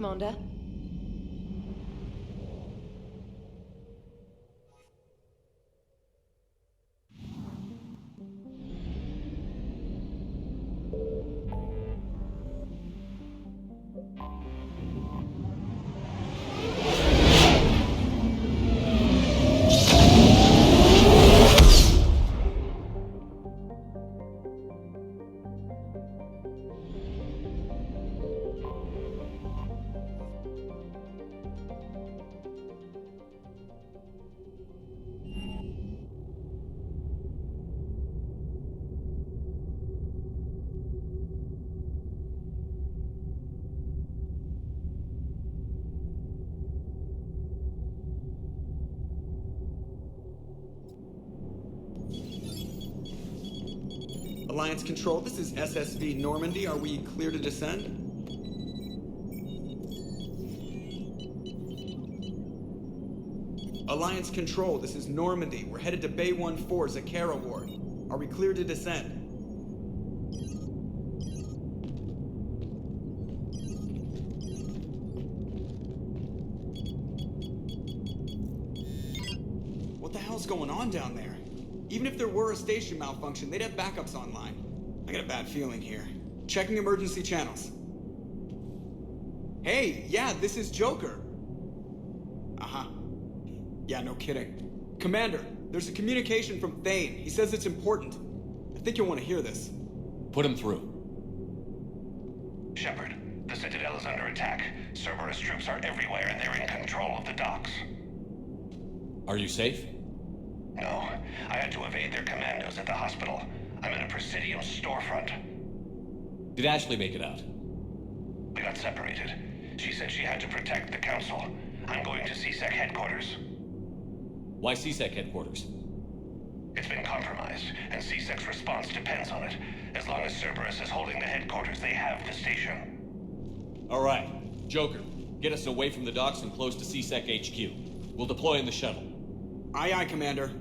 Commander. Alliance Control, this is SSV Normandy. Are we clear to descend? Alliance Control, this is Normandy. We're headed to Bay 1-4, Zakara Ward. Are we clear to descend? What the hell's going on down there? Even if there were a station malfunction, they'd have backups online. I got a bad feeling here. Checking emergency channels. Hey, yeah, this is Joker. Uh-huh. Yeah, no kidding. Commander, there's a communication from Thane. He says it's important. I think you'll want to hear this. Put him through. Shepard, the Citadel is under attack. Cerberus troops are everywhere and they're in control of the docks. Are you safe? No, I had to evade their commandos at the hospital. I'm in a Presidium storefront. Did Ashley make it out? We got separated. She said she had to protect the Council. I'm going to CSEC headquarters. Why CSEC headquarters? It's been compromised, and CSEC's response depends on it. As long as Cerberus is holding the headquarters, they have the station. All right. Joker, get us away from the docks and close to CSEC HQ. We'll deploy in the shuttle. Aye, aye, Commander.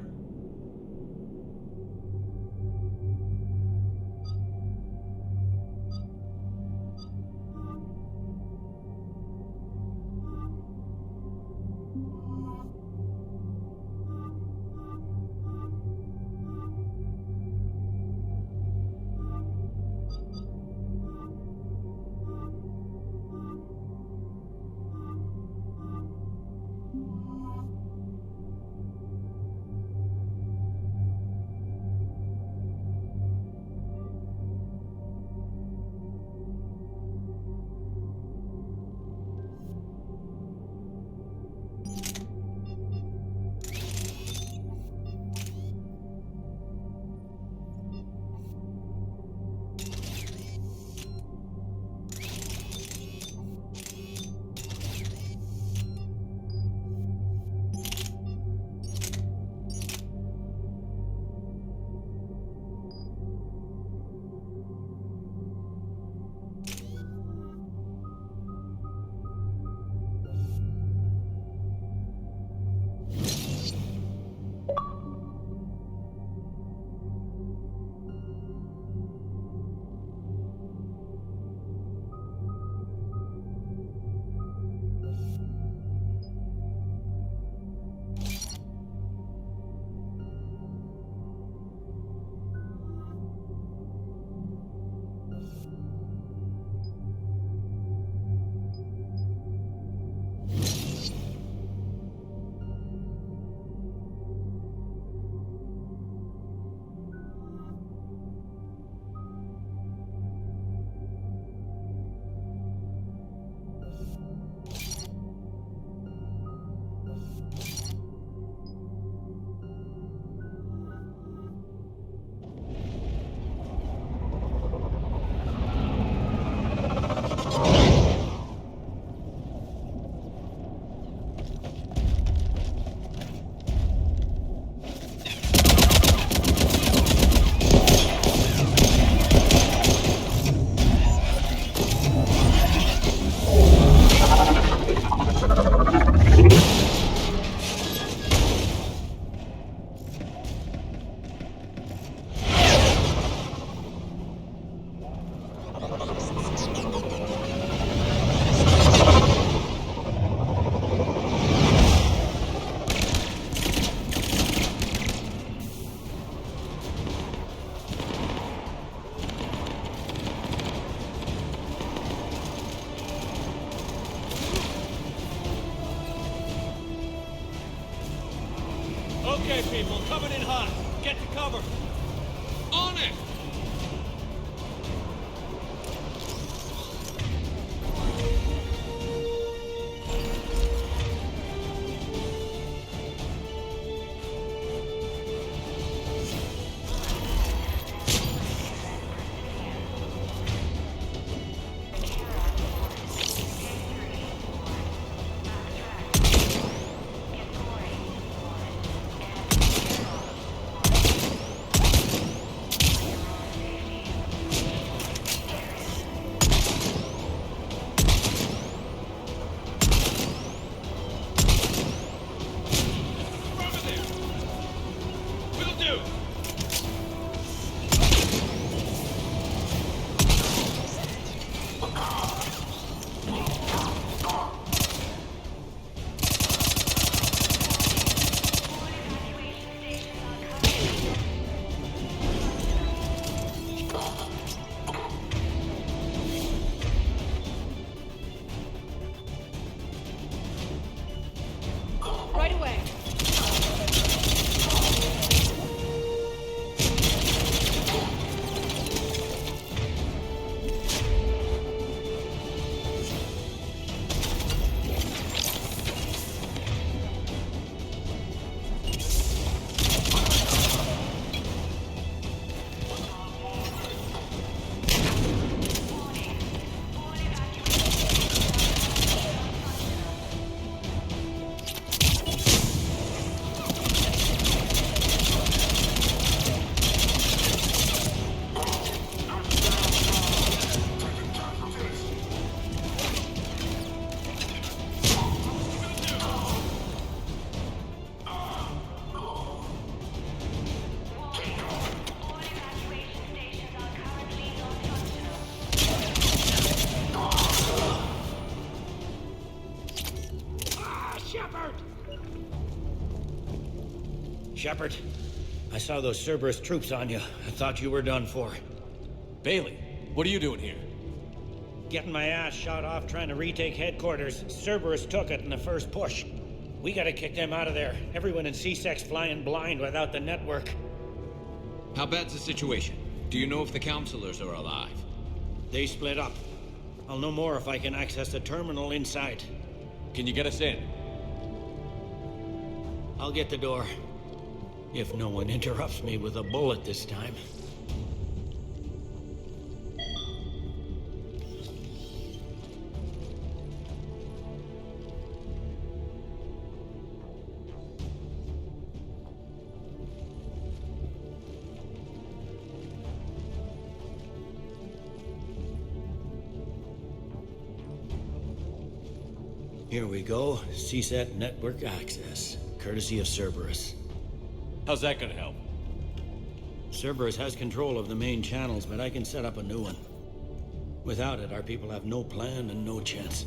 Okay, people, coming in hot. Get to cover. On it! Right away. Shepard, I saw those Cerberus troops on you. I thought you were done for. Bailey, what are you doing here? Getting my ass shot off trying to retake headquarters. Cerberus took it in the first push. We gotta kick them out of there. Everyone in C-Sec's flying blind without the network. How bad's the situation? Do you know if the counselors are alive? They split up. I'll know more if I can access the terminal inside. Can you get us in? I'll get the door. If no one interrupts me with a bullet this time. Here we go. CSAT network access, courtesy of Cerberus. How's that gonna help? Cerberus has control of the main channels, but I can set up a new one. Without it, our people have no plan and no chance.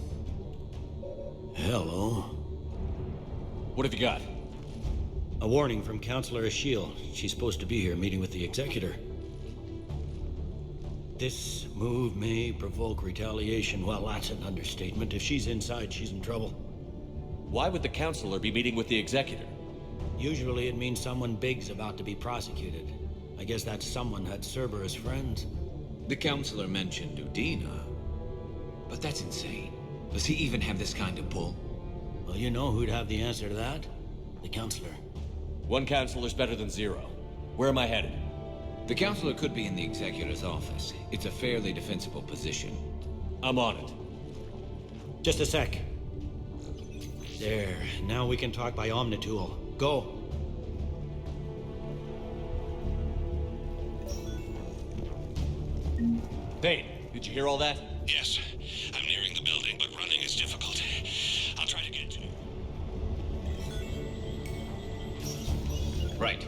Hello. What have you got? A warning from Counselor Ashiel. She's supposed to be here meeting with the Executor. This move may provoke retaliation. Well, that's an understatement. If she's inside, she's in trouble. Why would the counselor be meeting with the Executor? Usually it means someone big's about to be prosecuted. I guess that someone had Cerberus friends. The counselor mentioned Udina. But that's insane. Does he even have this kind of pull? Well, you know who'd have the answer to that? The Counselor. One counselor's better than zero. Where am I headed? The counselor could be in the Executor's office. It's a fairly defensible position. I'm on it. Just a sec. There. Now we can talk by Omnitool. Go. Thane, did you hear all that? Yes, I'm nearing the building, but running is difficult. I'll try to get to you. Right.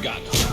got it.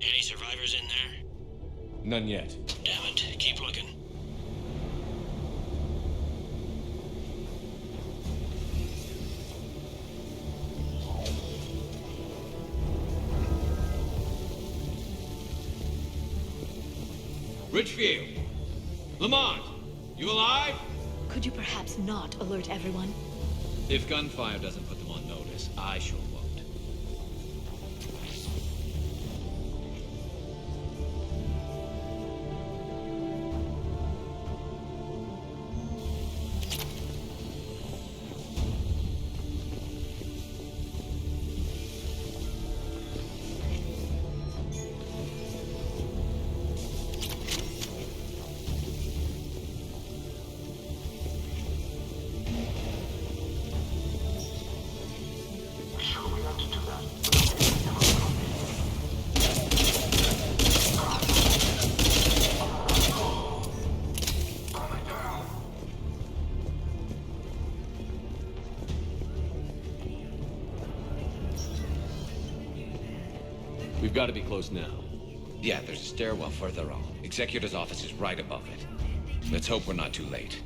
Any survivors in there? None yet. Damn it. Keep looking. Richfield! Lamont! You alive? Could you perhaps not alert everyone? If gunfire doesn't put them on notice, I sure won't. We've got to be close now. Yeah, there's a stairwell further on. Executor's office is right above it. Let's hope we're not too late.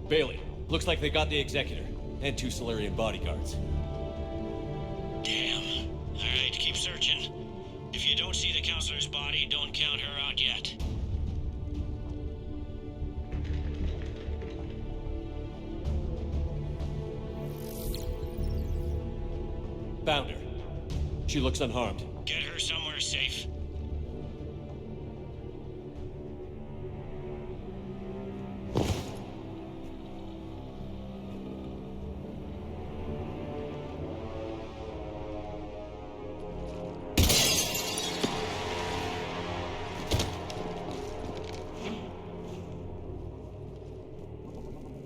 Bailey, looks like they got the Executor and 2 Solarian bodyguards. Damn. Alright, keep searching. If you don't see the counselor's body, don't count her out yet. Found her. She looks unharmed. Get her somewhere safe.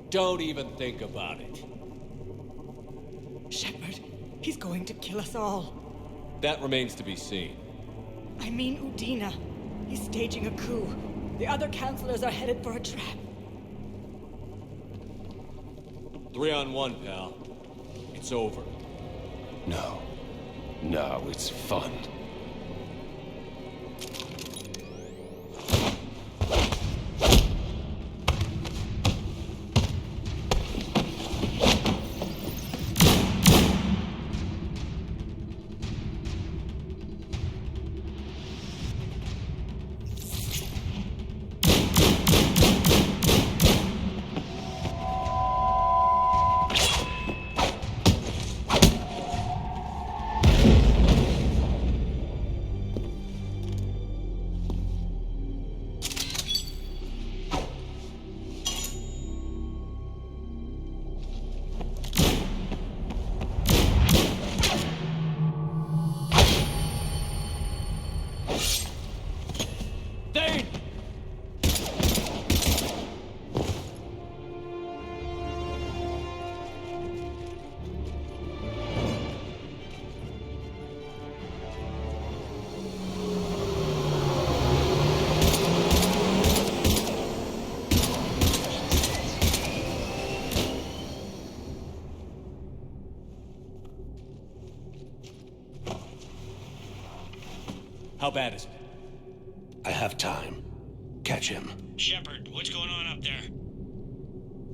Don't even think about it. Shepard, he's going to kill us all. That remains to be seen. I mean Udina. He's staging a coup. The other counselors are headed for a trap. 3 on 1, pal. It's over. No. No, it's fun. How bad is it? I have time. Catch him. Shepard, what's going on up there?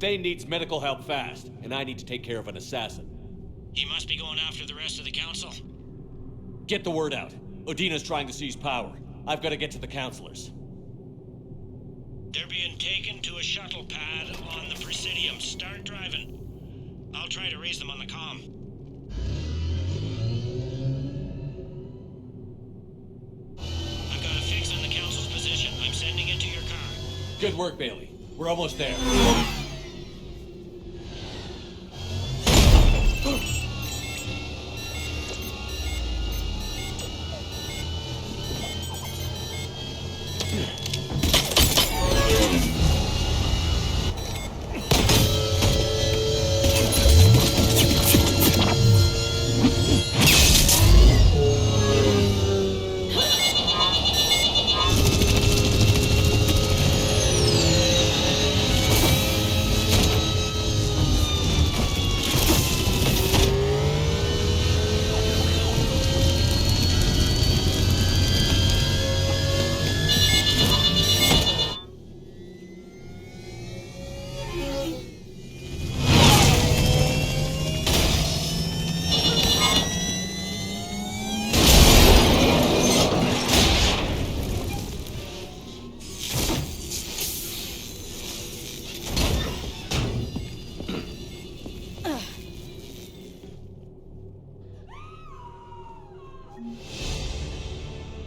Thane needs medical help fast, and I need to take care of an assassin. He must be going after the rest of the council. Get the word out. Udina's trying to seize power. I've got to get to the councilors. They're being taken to a shuttle pad on the Presidium. Start driving. I'll try to raise them on the comm. I've got a fix on the council's position. I'm sending it to your car. Good work, Bailey. We're almost there.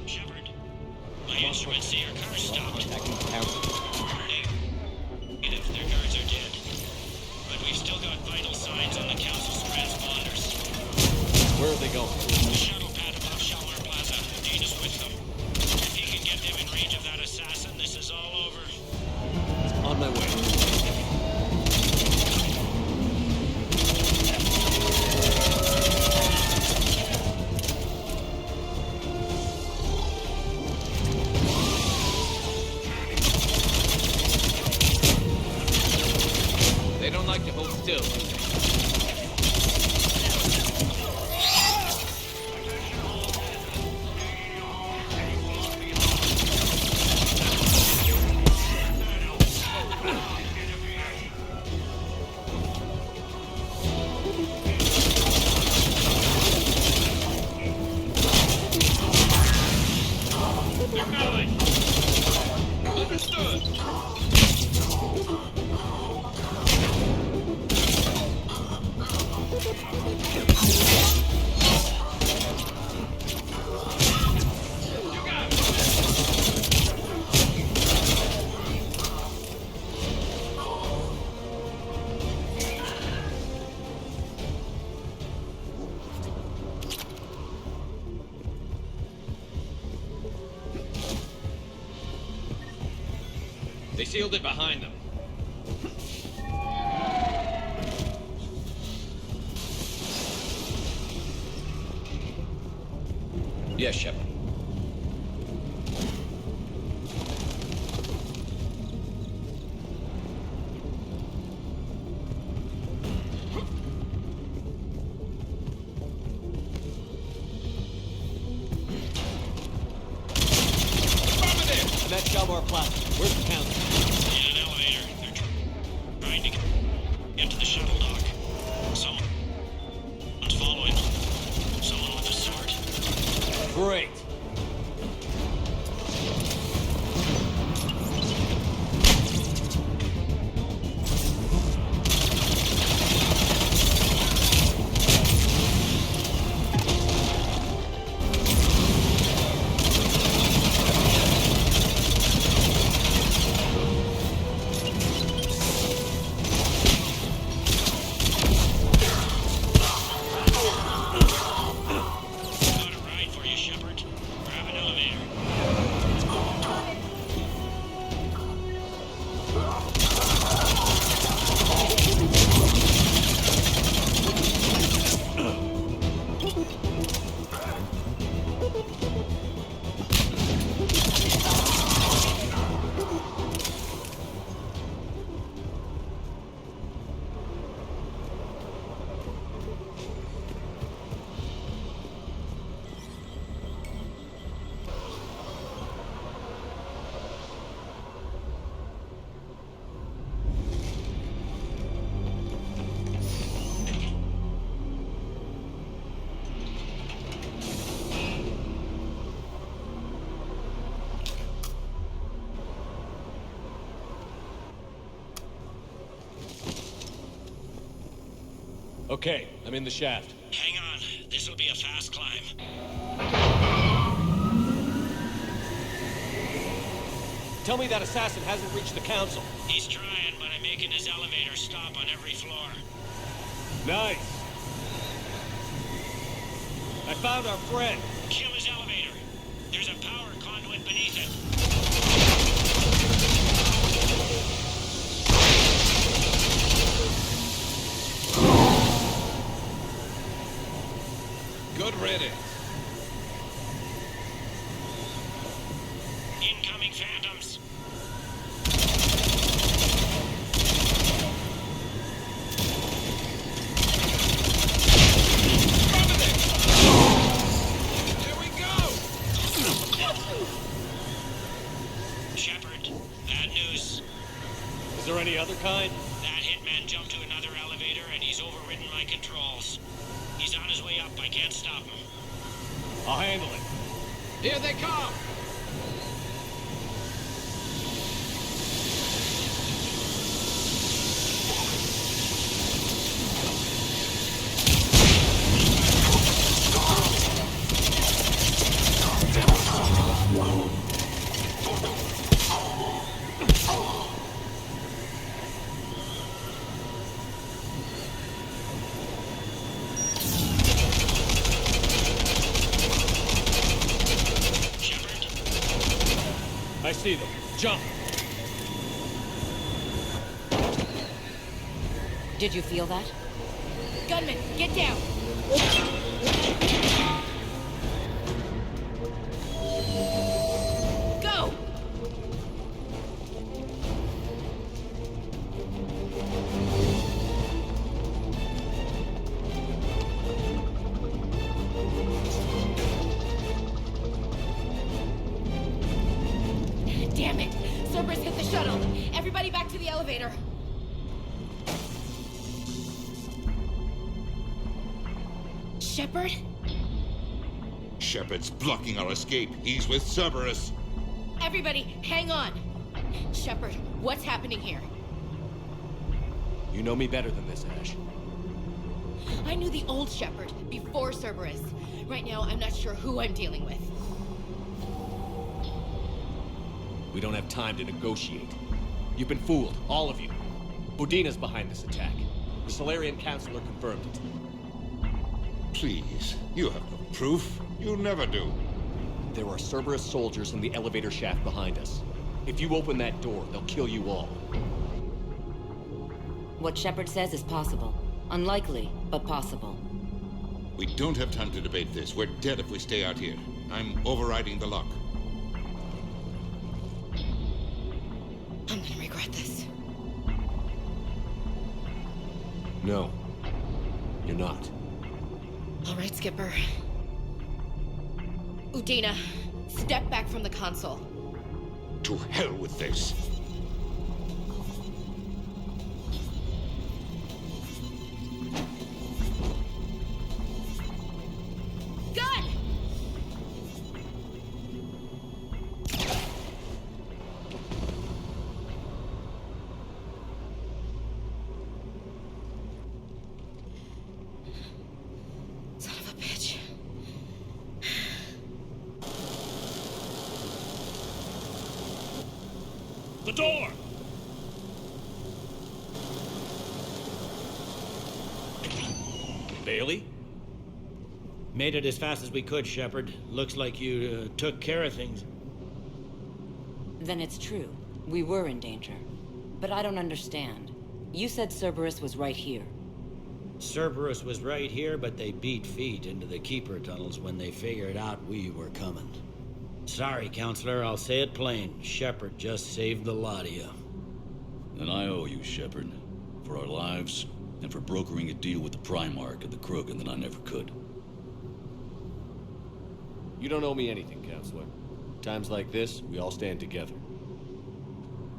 Shepard, my instruments say your car's stopped. Negative, their guards are dead. But we've still got vital signs on the council's transponders. Where are they going? The shuttle pad above Shalmar Plaza. Dana's with them. If he can get them in range of that assassin, this is all over. On my way. They don't like to hold still. They sealed it behind them. Yes, Shepard. That's Shalmar Plaza. Where's the council? In an elevator. They're trying to get to the shuttle dock. Someone's following. Someone with a sword. Great. Okay, I'm in the shaft. Hang on. This'll be a fast climb. Tell me that assassin hasn't reached the council. He's trying, but I'm making his elevator stop on every floor. Nice. I found our friend. Kill his elevator. There's a power conduit beneath it. Good riddance. Incoming phantoms. Here we go! Shepard, bad news. Is there any other kind? That hitman jumped to another elevator and he's overridden my controls. He's on his way up. I can't stop him. I'll handle it. Here they come! I see them. Jump! Did you feel that? Gunman, get down! Go! Damn it! Cerberus hit the shuttle! Everybody back to the elevator! Shepard? Shepard's blocking our escape. He's with Cerberus. Everybody, hang on! Shepard, what's happening here? You know me better than this, Ash. I knew the old Shepard before Cerberus. Right now, I'm not sure who I'm dealing with. We don't have time to negotiate. You've been fooled, all of you. Udina's behind this attack. The Solarian Councilor confirmed it. Please, you have no proof. You never do. There are Cerberus soldiers in the elevator shaft behind us. If you open that door, they'll kill you all. What Shepard says is possible. Unlikely, but possible. We don't have time to debate this. We're dead if we stay out here. I'm overriding the lock. I'm gonna regret this. No. You're not. All right, Skipper. Udina, step back from the console. To hell with this. Gun! Son of a bitch. The door! Bailey? Made it as fast as we could, Shepard. Looks like you took care of things. Then it's true. We were in danger. But I don't understand. You said Cerberus was right here. Cerberus was right here, but they beat feet into the Keeper tunnels when they figured out we were coming. Sorry, Counselor, I'll say it plain. Shepard just saved the lot of you. And I owe you, Shepard, for our lives and for brokering a deal with the Primarch and the Krogan that I never could. You don't owe me anything, Counselor. Times like this, we all stand together.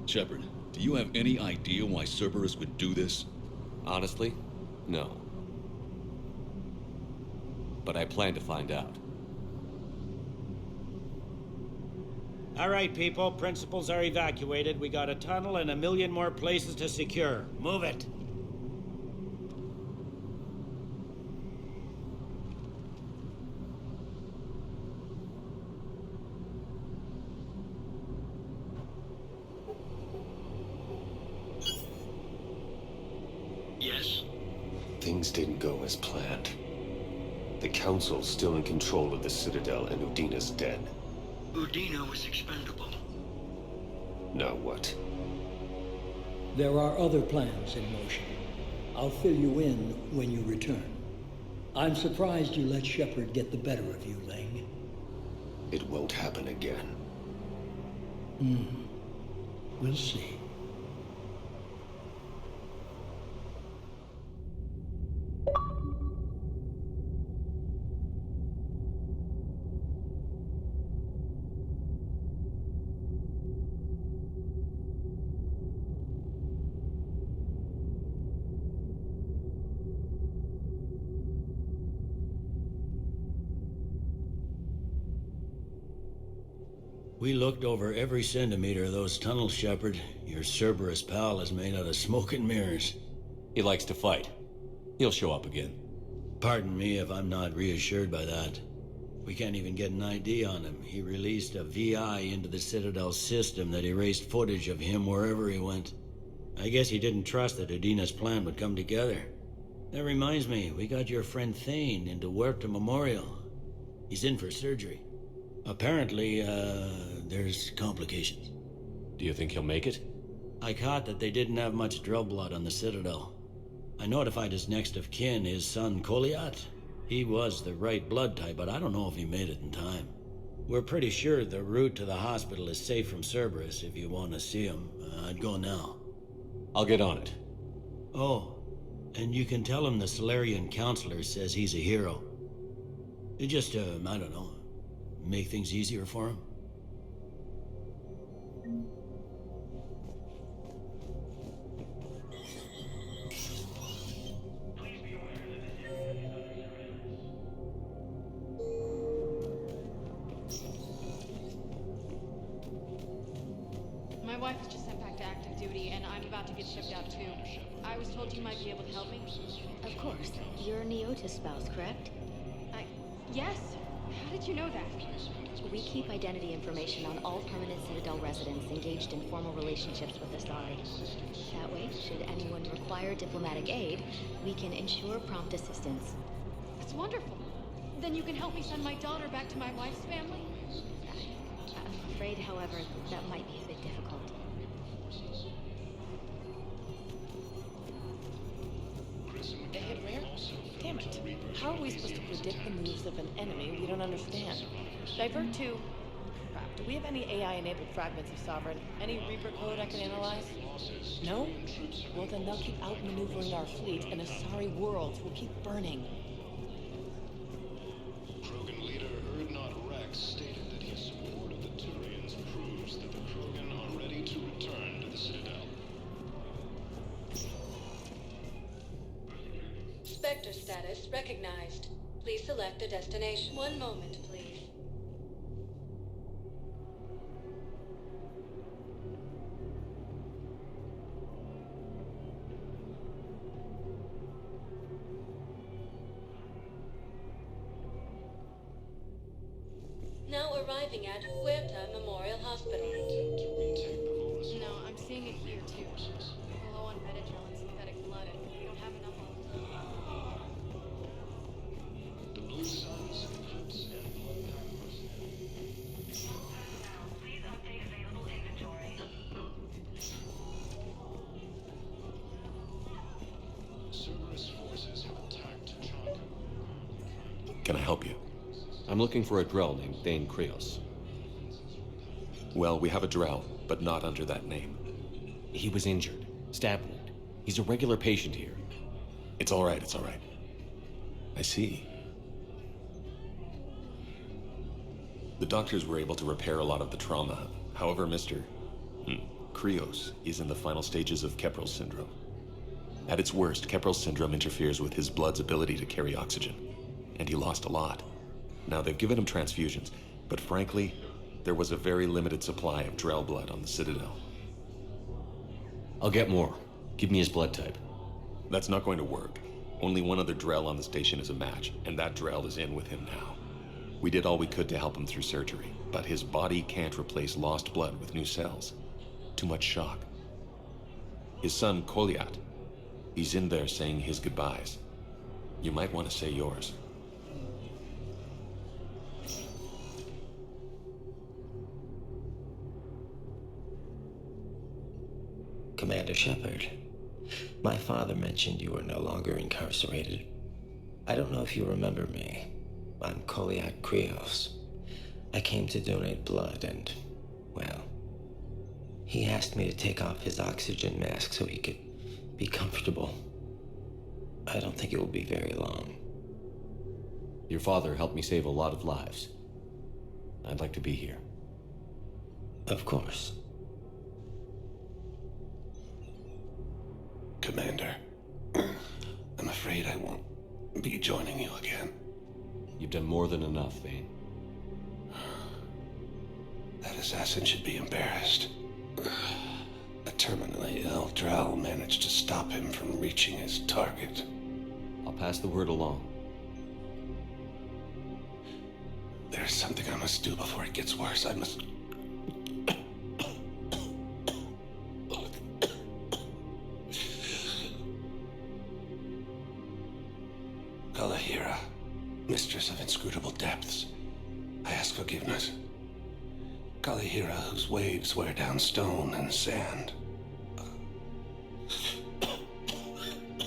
Shepard, do you have any idea why Cerberus would do this? Honestly, no. But I plan to find out. All right, people. Principals are evacuated. We got a tunnel and 1 million more places to secure. Move it. Things didn't go as planned. The Council's still in control of the Citadel, and Udina's dead. Udina was expendable. Now what? There are other plans in motion. I'll fill you in when you return. I'm surprised you let Shepard get the better of you, Ling. It won't happen again. We'll see. We looked over every centimeter of those tunnels, Shepard. Your Cerberus pal is made out of smoke and mirrors. He likes to fight. He'll show up again. Pardon me if I'm not reassured by that. We can't even get an ID on him. He released a VI into the Citadel system that erased footage of him wherever he went. I guess he didn't trust that Udina's plan would come together. That reminds me, we got your friend Thane into Huerta Memorial. He's in for surgery. Apparently, there's complications. Do you think he'll make it? I caught that they didn't have much drill blood on the Citadel. I notified his next of kin, his son Koliat. He was the right blood type, but I don't know if he made it in time. We're pretty sure the route to the hospital is safe from Cerberus. If you want to see him, I'd go now. I'll get on it. Oh, and you can tell him the Solarian Counselor says he's a hero. Just, I don't know, make things easier for him. My wife was just sent back to active duty, and I'm about to get shipped out too. I was told you might be able to help me. Of course. You're Neota's spouse, correct? Yes. How did you know that? We keep identity information on all permanent Citadel residents engaged in formal relationships with the Asari. That way, should anyone require diplomatic aid, we can ensure prompt assistance. That's wonderful. Then you can help me send my daughter back to my wife's family? I'm afraid, however, that might be a bit difficult. They hit where? Damn it. How are we supposed to predict the moves of an enemy we don't understand? Divert to... Crap, do we have any AI-enabled fragments of Sovereign? Any Reaper code I can analyze? No? Well, then they'll keep outmaneuvering our fleet, and Asari worlds will keep burning. Krogan leader Erdnot Rex stated that his support of the Turians proves that the Krogan are ready to return to the Citadel. Spectre status recognized. Please select a destination. One moment, please. Now arriving at Huerta Memorial Hospital. No, I'm seeing it here too. We're low on Benadryl and synthetic blood, and we don't have enough of The Blue Suns, Crips, and Blood Packers. Please update available inventory. Cerberus forces have attacked Tachanka. Can I help you? I'm looking for a Drell named Thane Krios. Well, we have a Drell, but not under that name. He was injured. Stab wound. He's a regular patient here. It's all right, it's all right. I see. The doctors were able to repair a lot of the trauma. However, Mr. Krios is in the final stages of Keprel syndrome. At its worst, Keprel syndrome interferes with his blood's ability to carry oxygen, and he lost a lot. Now, they've given him transfusions, but frankly, there was a very limited supply of Drell blood on the Citadel. I'll get more. Give me his blood type. That's not going to work. Only one other Drell on the station is a match, and that Drell is in with him now. We did all we could to help him through surgery, but his body can't replace lost blood with new cells. Too much shock. His son, Koliat, he's in there saying his goodbyes. You might want to say yours. Commander Shepard, my father mentioned you were no longer incarcerated. I don't know if you remember me. I'm Koliak Krios. I came to donate blood and, well, he asked me to take off his oxygen mask so he could be comfortable. I don't think it will be very long. Your father helped me save a lot of lives. I'd like to be here. Of course. Commander, I'm afraid I won't be joining you again. You've done more than enough, Vane. That assassin should be embarrassed. A terminally ill Drow managed to stop him from reaching his target. I'll pass the word along. There's something I must do before it gets worse. I must... Kalahira, mistress of inscrutable depths, I ask forgiveness. Kalahira, whose waves wear down stone and sand.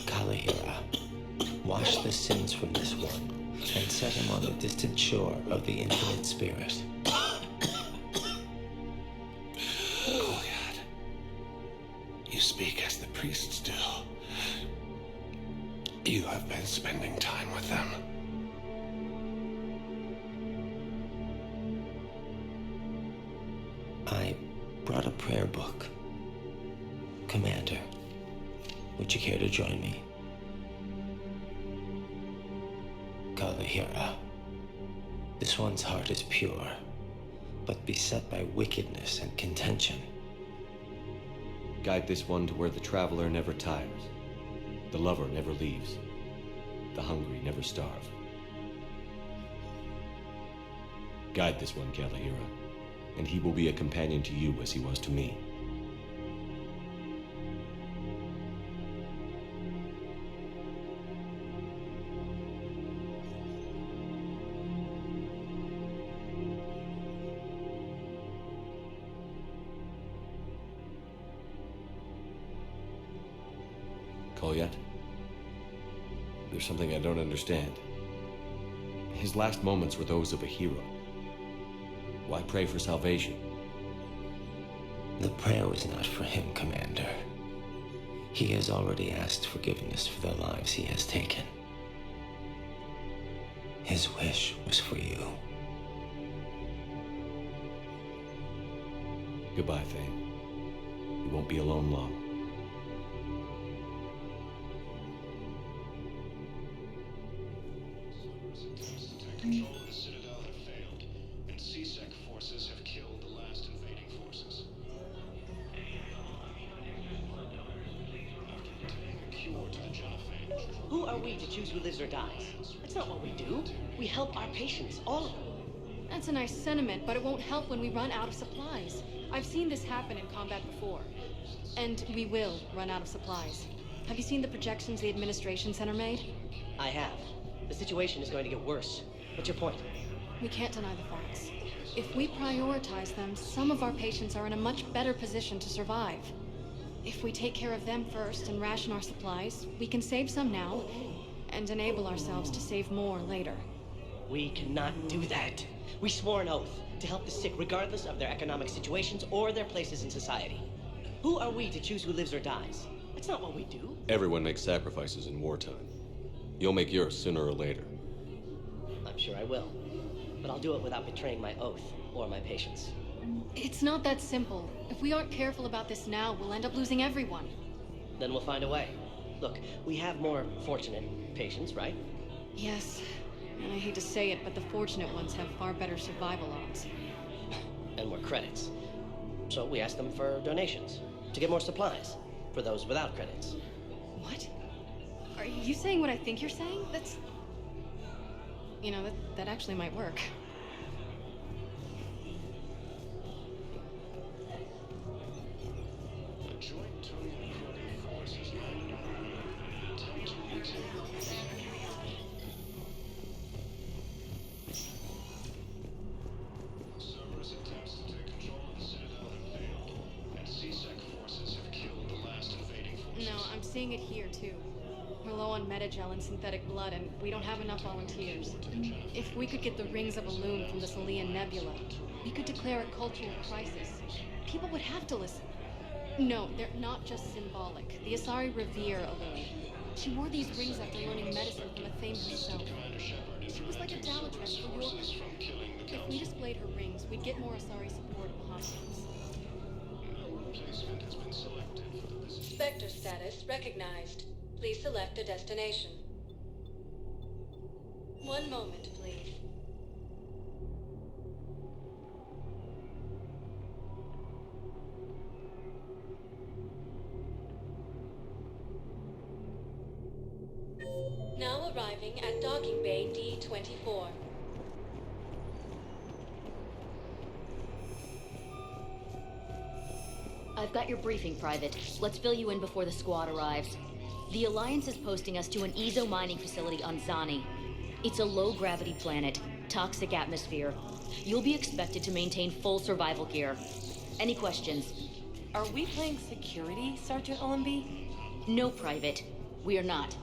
Kalahira, wash the sins from this one and set him on the distant shore of the infinite spirit. Kolyad, you speak as the priests do. You have been spending time with them. I brought a prayer book. Commander, would you care to join me? Kalahira, this one's heart is pure, but beset by wickedness and contention. Guide this one to where the traveler never tires, the lover never leaves, the hungry never starve. Guide this one, Kalahira, and he will be a companion to you as he was to me. Kolyat, there's something I don't understand. His last moments were those of a hero. Why pray for salvation? The prayer was not for him, Commander. He has already asked forgiveness for the lives he has taken. His wish was for you. Goodbye, Thane. You won't be alone long. Control of the Citadel have failed, and C-Sec forces have killed the last invading forces. After obtaining a cure to the genophage... Who are we to choose who lives or dies? That's not what we do. We help our patients, all of them. That's a nice sentiment, but it won't help when we run out of supplies. I've seen this happen in combat before. And we will run out of supplies. Have you seen the projections the Administration Center made? I have. The situation is going to get worse. What's your point? We can't deny the facts. If we prioritize them, some of our patients are in a much better position to survive. If we take care of them first and ration our supplies, we can save some now and enable ourselves to save more later. We cannot do that. We swore an oath to help the sick regardless of their economic situations or their places in society. Who are we to choose who lives or dies? That's not what we do. Everyone makes sacrifices in wartime. You'll make yours sooner or later. I'm sure I will. But I'll do it without betraying my oath or my patients. It's not that simple. If we aren't careful about this now, we'll end up losing everyone. Then we'll find a way. Look, we have more fortunate patients, right? Yes. And I hate to say it, but the fortunate ones have far better survival odds. And more credits. So we ask them for donations to get more supplies for those without credits. What? Are you saying what I think you're saying? That's... You know, that actually might work. The joint Turian Krogan force has landed on Earth. Time to retake. seeing it here, too. We're low on metagel and synthetic blood, and we don't have enough volunteers. If we could get the rings of Elune from the Salian Nebula, we could declare a cultural crisis. People would have to listen. No, they're not just symbolic. The Asari revere Elune. She wore these rings after learning medicine from Athame herself. She was like a dowatress for your country. If we displayed her rings, we'd get more Asari support behind us. Spectre status recognized. Please select a destination. One moment, please. Now arriving at Docking Bay D-24. I've got your briefing, Private. Let's fill you in before the squad arrives. The Alliance is posting us to an Ezo mining facility on Zani. It's a low-gravity planet, toxic atmosphere. You'll be expected to maintain full survival gear. Any questions? Are we playing security, Sergeant Ullenby? No, Private. We are not.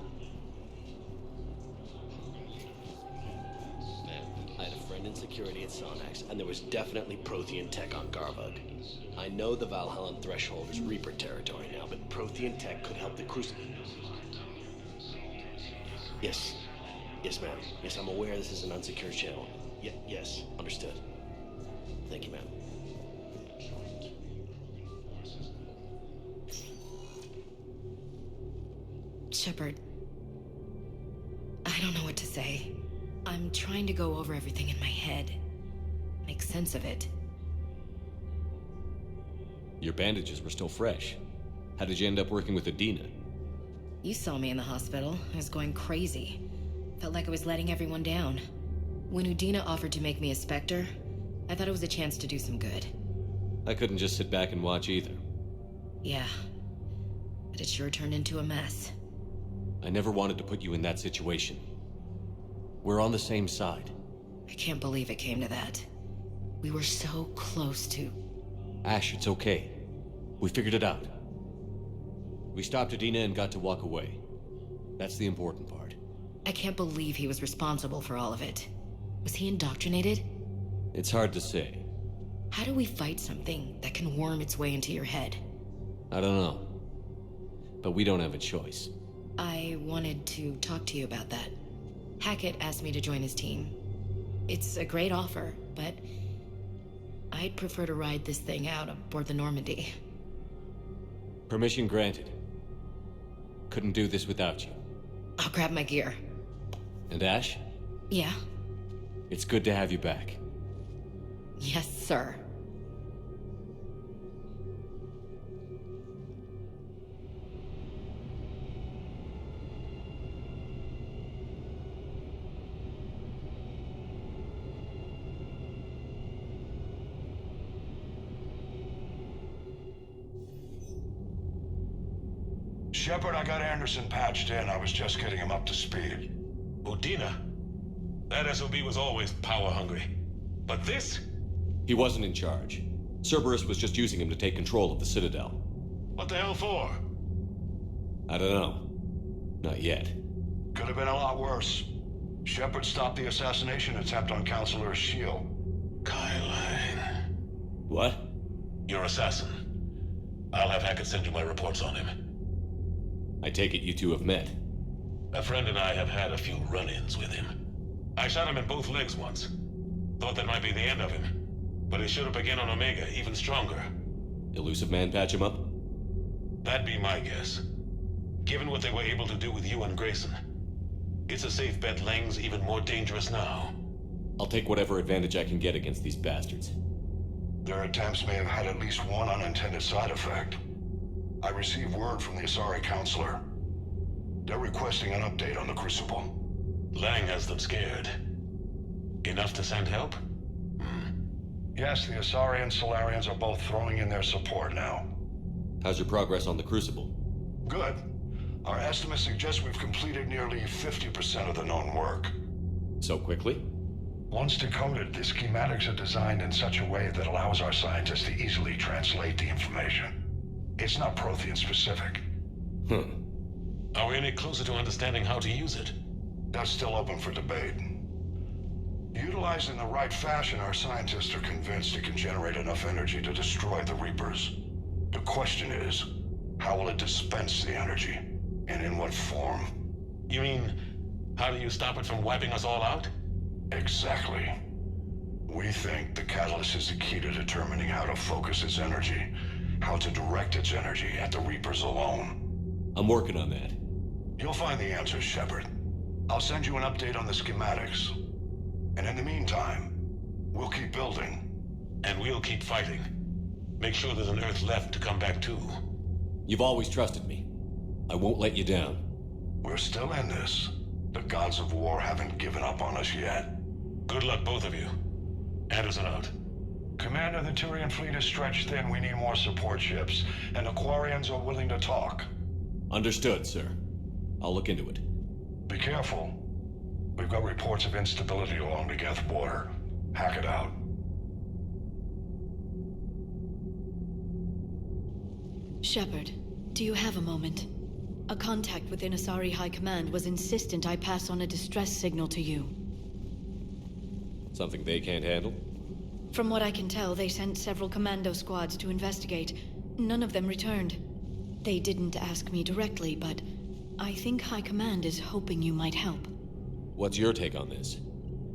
I had a friend in security at Sonax, and there was definitely Prothean tech on Garvug. I know the Valhallan threshold is Reaper territory now, but Prothean tech could help the Crucible. Yes. Yes, ma'am. Yes, I'm aware this is an unsecured channel. Yes, understood. Thank you, ma'am. Shepard, I don't know what to say. I'm trying to go over everything in my head. Make sense of it. Your bandages were still fresh. How did you end up working with Udina? You saw me in the hospital. I was going crazy. Felt like I was letting everyone down. When Udina offered to make me a Spectre, I thought it was a chance to do some good. I couldn't just sit back and watch either. Yeah. But it sure turned into a mess. I never wanted to put you in that situation. We're on the same side. I can't believe it came to that. We were so close to... Ash, it's okay. We figured it out. We stopped Udina and got to walk away. That's the important part. I can't believe he was responsible for all of it. Was he indoctrinated? It's hard to say. How do we fight something that can worm its way into your head? I don't know. But we don't have a choice. I wanted to talk to you about that. Hackett asked me to join his team. It's a great offer, but I'd prefer to ride this thing out aboard the Normandy. Permission granted. Couldn't do this without you. I'll grab my gear. And Ash? Yeah? It's good to have you back. Yes, sir. Shepard, I got Anderson patched in. I was just getting him up to speed. Udina? That SOB was always power-hungry. But this? He wasn't in charge. Cerberus was just using him to take control of the Citadel. What the hell for? I don't know. Not yet. Could have been a lot worse. Shepard stopped the assassination attempt on Counselor Shield. Kylane. What? Your assassin. I'll have Hackett send you my reports on him. I take it you two have met. A friend and I have had a few run-ins with him. I shot him in both legs once. Thought that might be the end of him. But he should have begun on Omega, even stronger. Elusive Man patch him up? That'd be my guess. Given what they were able to do with you and Grayson. It's a safe bet Lang's even more dangerous now. I'll take whatever advantage I can get against these bastards. Their attempts may have had at least one unintended side effect. I received word from the Asari Counselor. They're requesting an update on the Crucible. Lang has them scared. Enough to send help? Yes, the Asari and Solarians are both throwing in their support now. How's your progress on the Crucible? Good. Our estimates suggest we've completed nearly 50% of the known work. So quickly? Once decoded, the schematics are designed in such a way that allows our scientists to easily translate the information. It's not Prothean specific. Are we any closer to understanding how to use it? That's still open for debate. Utilized in the right fashion, our scientists are convinced it can generate enough energy to destroy the Reapers. The question is, how will it dispense the energy? And in what form? You mean, how do you stop it from wiping us all out? Exactly. We think the catalyst is the key to determining how to focus its energy, how to direct its energy at the Reapers alone. I'm working on that. You'll find the answers, Shepard. I'll send you an update on the schematics. And in the meantime, we'll keep building. And we'll keep fighting. Make sure there's an Earth left to come back to. You've always trusted me. I won't let you down. We're still in this. The gods of war haven't given up on us yet. Good luck, both of you. Anderson out. Commander, the Turian fleet is stretched thin. We need more support ships. And the Quarians are willing to talk. Understood, sir. I'll look into it. Be careful. We've got reports of instability along the Geth border. Hack it out. Shepard, do you have a moment? A contact within Asari High Command was insistent I pass on a distress signal to you. Something they can't handle? From what I can tell, they sent several commando squads to investigate. None of them returned. They didn't ask me directly, but I think High Command is hoping you might help. What's your take on this?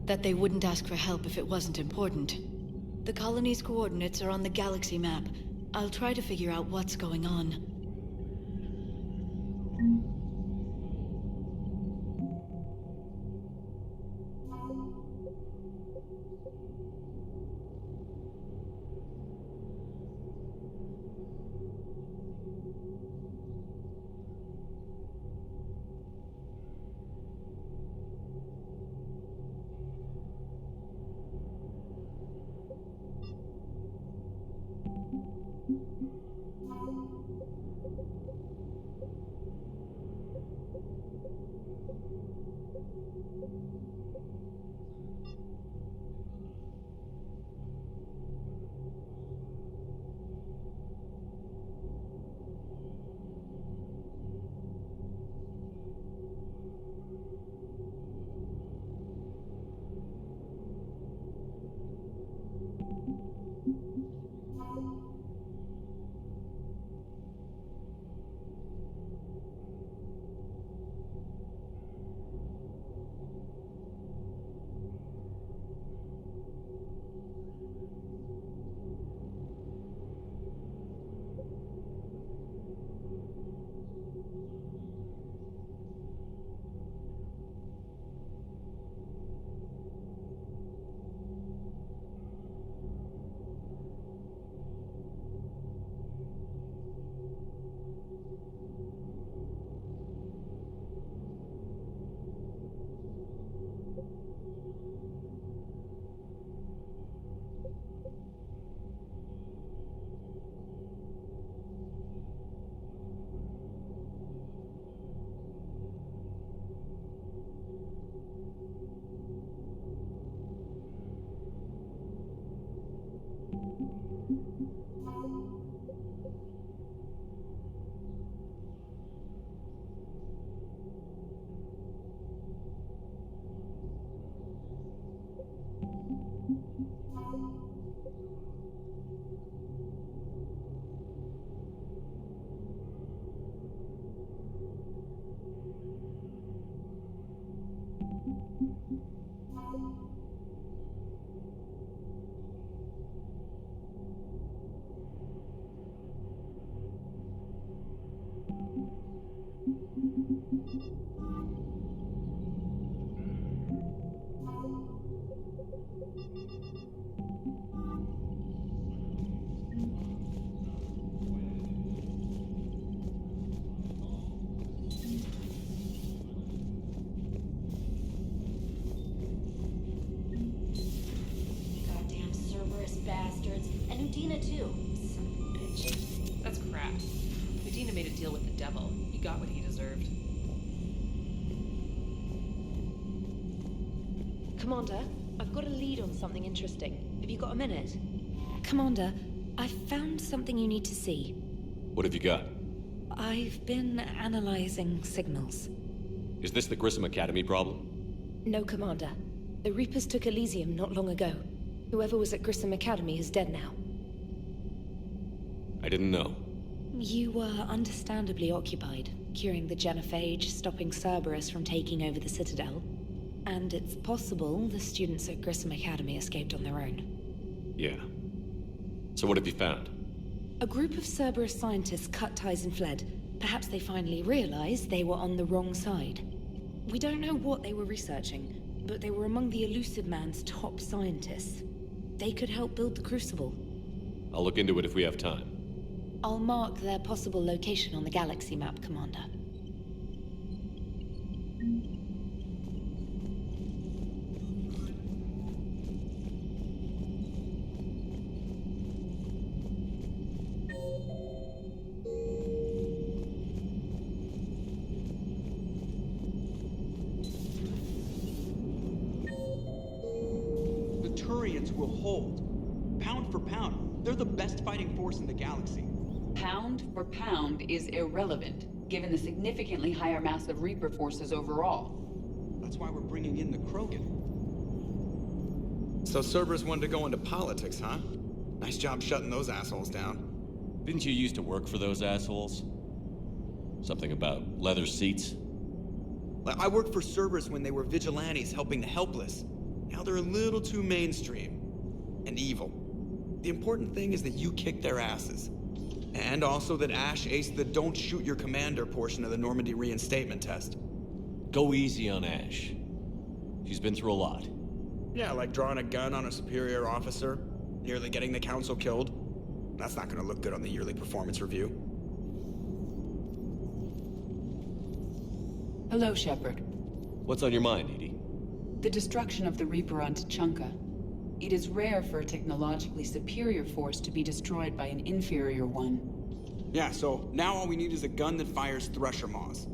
That they wouldn't ask for help if it wasn't important. The colony's coordinates are on the galaxy map. I'll try to figure out what's going on. Bastards. And Udina, too. Son of a bitch. That's crap. Udina made a deal with the devil. He got what he deserved. Commander, I've got a lead on something interesting. Have you got a minute? Commander, I've found something you need to see. What have you got? I've been analyzing signals. Is this the Grissom Academy problem? No, Commander. The Reapers took Elysium not long ago. Whoever was at Grissom Academy is dead now. I didn't know. You were understandably occupied, curing the genophage, stopping Cerberus from taking over the Citadel. And it's possible the students at Grissom Academy escaped on their own. Yeah. So what have you found? A group of Cerberus scientists cut ties and fled. Perhaps they finally realized they were on the wrong side. We don't know what they were researching, but they were among the Elusive Man's top scientists. They could help build the Crucible. I'll look into it if we have time. I'll mark their possible location on the galaxy map, Commander. The Turians will hold. Pound for pound, they're the best fighting force in the galaxy. Pound for pound is irrelevant, given the significantly higher mass of Reaper forces overall. That's why we're bringing in the Krogan. So Cerberus wanted to go into politics, huh? Nice job shutting those assholes down. Didn't you used to work for those assholes? Something about leather seats? I worked for Cerberus when they were vigilantes helping the helpless. Now they're a little too mainstream. And evil. The important thing is that you kick their asses. And also that Ash aced the don't shoot your commander portion of the Normandy reinstatement test. Go easy on Ash. She's been through a lot. Yeah, like drawing a gun on a superior officer, nearly getting the council killed. That's not gonna look good on the yearly performance review. Hello, Shepard. What's on your mind, Edie? The destruction of the Reaper on Tuchanka. It is rare for a technologically superior force to be destroyed by an inferior one. Yeah, so now all we need is a gun that fires Thresher Maws.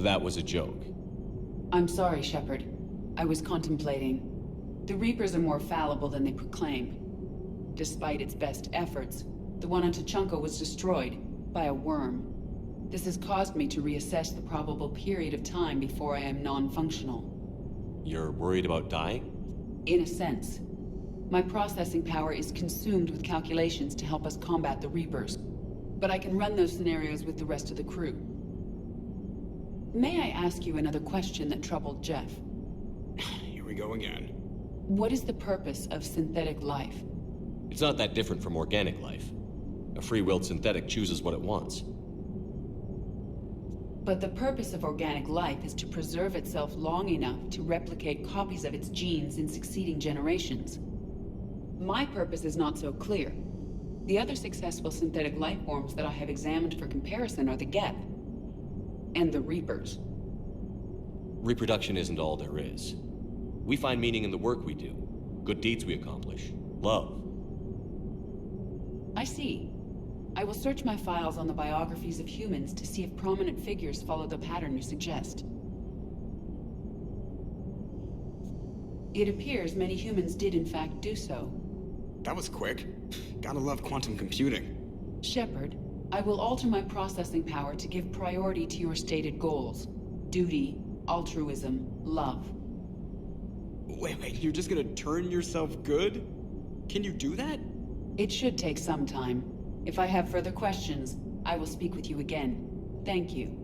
That was a joke. I'm sorry, Shepard. I was contemplating. The Reapers are more fallible than they proclaim. Despite its best efforts, the one on Tuchanka was destroyed by a worm. This has caused me to reassess the probable period of time before I am non-functional. You're worried about dying? In a sense. My processing power is consumed with calculations to help us combat the Reapers. But I can run those scenarios with the rest of the crew. May I ask you another question that troubled Jeff? Here we go again. What is the purpose of synthetic life? It's not that different from organic life. A free-willed synthetic chooses what it wants. But the purpose of organic life is to preserve itself long enough to replicate copies of its genes in succeeding generations. My purpose is not so clear. The other successful synthetic life forms that I have examined for comparison are the Geth and the Reapers. Reproduction isn't all there is. We find meaning in the work we do, good deeds we accomplish, love. I see. I will search my files on the biographies of humans to see if prominent figures follow the pattern you suggest. It appears many humans did in fact do so. That was quick. Gotta love quantum computing. Shepard, I will alter my processing power to give priority to your stated goals. Duty, altruism, love. Wait, you're just gonna turn yourself good? Can you do that? It should take some time. If I have further questions, I will speak with you again. Thank you.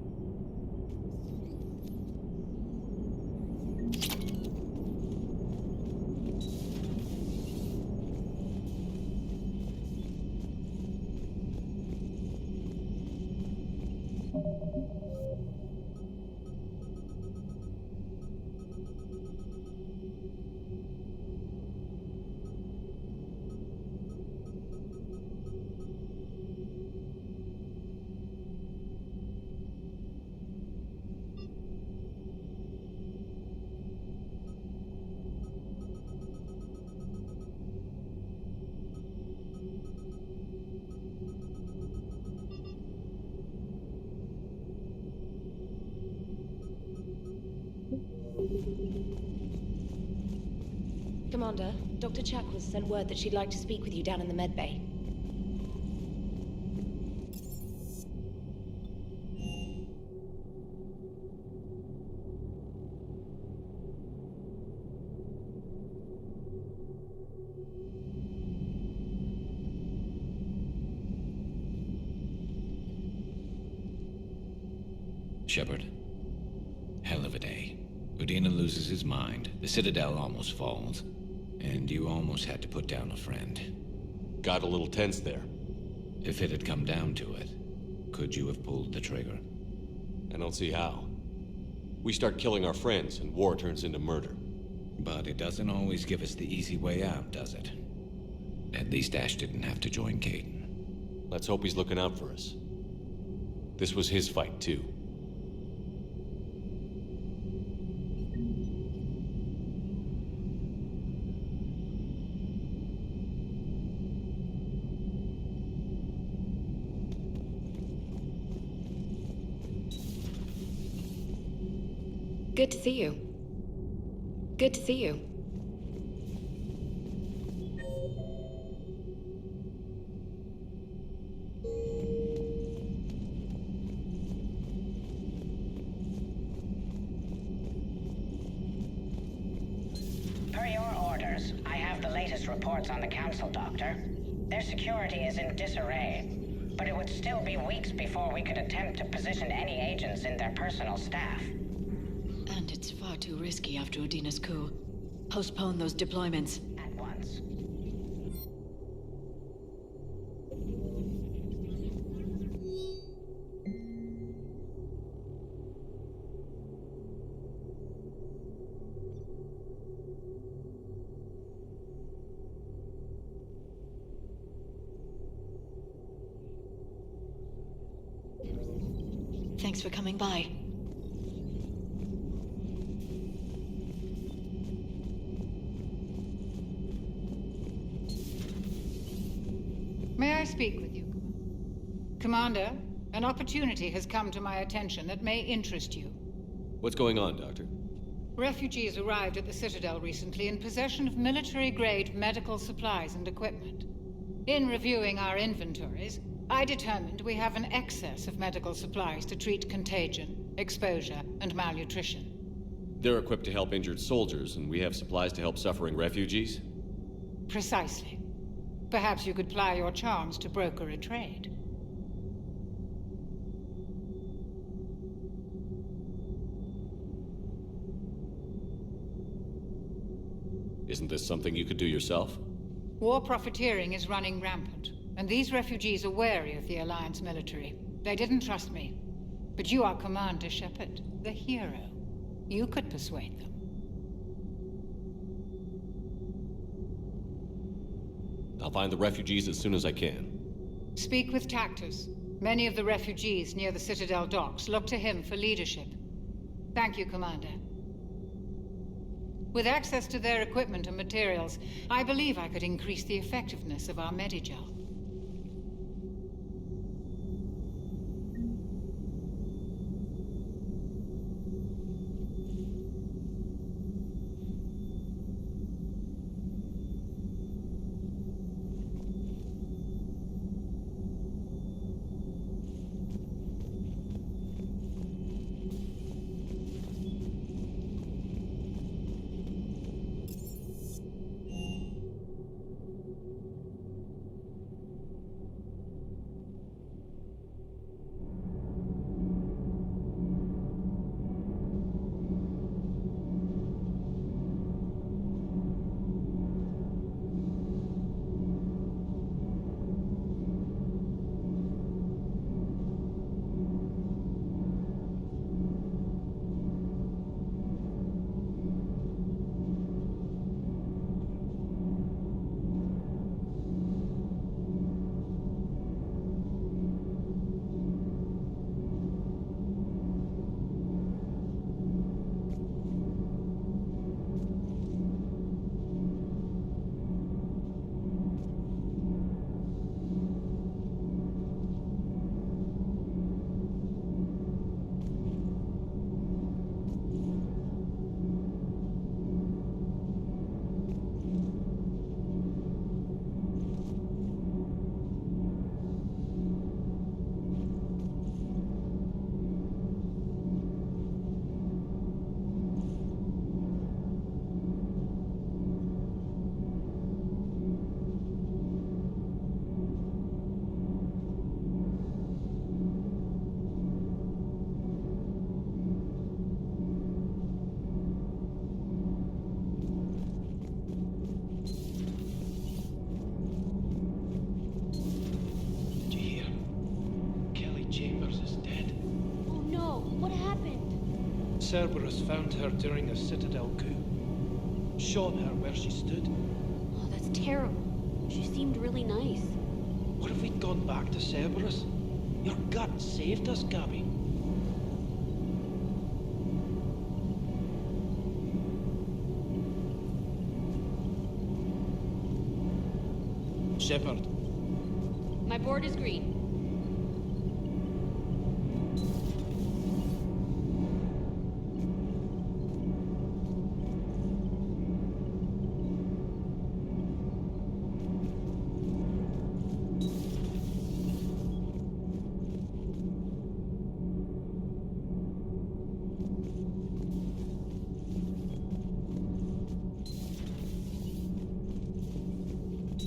Commander, Dr. Chakwas sent word that she'd like to speak with you down in the medbay. Shepard, hell of a day. Udina loses his mind, the Citadel almost falls, and you almost had to put down a friend. Got a little tense there. If it had come down to it, could you have pulled the trigger? I don't see how. We start killing our friends, and war turns into murder. But it doesn't always give us the easy way out, does it? At least Ash didn't have to join Caden. Let's hope he's looking out for us. This was his fight, too. Good to see you. Good to see you. Per your orders, I have the latest reports on the Council, Doctor. Their security is in disarray, but it would still be weeks before we could attempt to position any agents in their personal staff. And it's far too risky after Udina's coup. Postpone those deployments. At once. Thanks for coming by. May I speak with you, Commander? An opportunity has come to my attention that may interest you. What's going on, Doctor? Refugees arrived at the Citadel recently in possession of military-grade medical supplies and equipment. In reviewing our inventories, I determined we have an excess of medical supplies to treat contagion, exposure, and malnutrition. They're equipped to help injured soldiers, and we have supplies to help suffering refugees? Precisely. Perhaps you could ply your charms to broker a trade. Isn't this something you could do yourself? War profiteering is running rampant, and these refugees are wary of the Alliance military. They didn't trust me. But you are Commander Shepard, the hero. You could persuade them. I'll find the refugees as soon as I can. Speak with Tactus. Many of the refugees near the Citadel docks look to him for leadership. Thank you, Commander. With access to their equipment and materials, I believe I could increase the effectiveness of our Medigel. Cerberus found her during a Citadel coup. Shot her where she stood. Oh, that's terrible. She seemed really nice. What if we'd gone back to Cerberus? Your gut saved us, Gabby. Shepard. My board is green.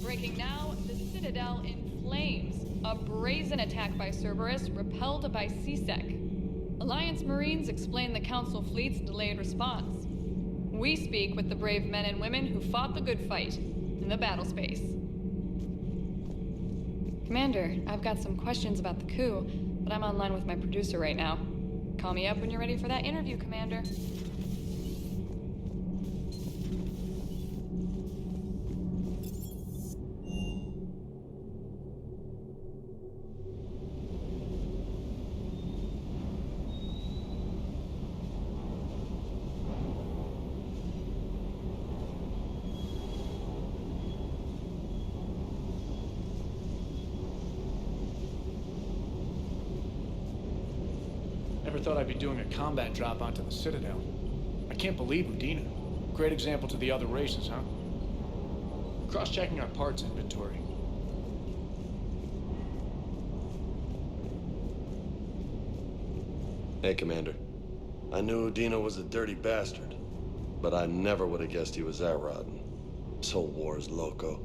Breaking now, the Citadel in flames. A brazen attack by Cerberus, repelled by CSEC. Alliance Marines explain the Council fleet's delayed response. We speak with the brave men and women who fought the good fight in the battle space. Commander, I've got some questions about the coup, but I'm online with my producer right now. Call me up when you're ready for that interview, Commander. Never thought I'd be doing a combat drop onto the Citadel. I can't believe Udina. Great example to the other races, huh? Cross-checking our parts inventory. Hey, Commander. I knew Udina was a dirty bastard, but I never would have guessed he was that rotten. This whole war is loco.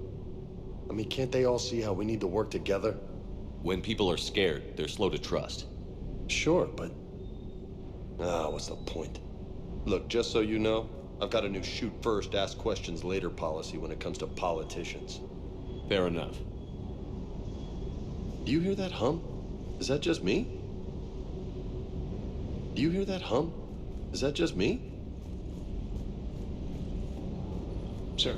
I mean, can't they all see how we need to work together? When people are scared, they're slow to trust. Sure, but... what's the point? Look, just so you know, I've got a new shoot first, ask questions later policy when it comes to politicians. Fair enough. Do you hear that hum? Is that just me? Do you hear that hum? Is that just me? Sir.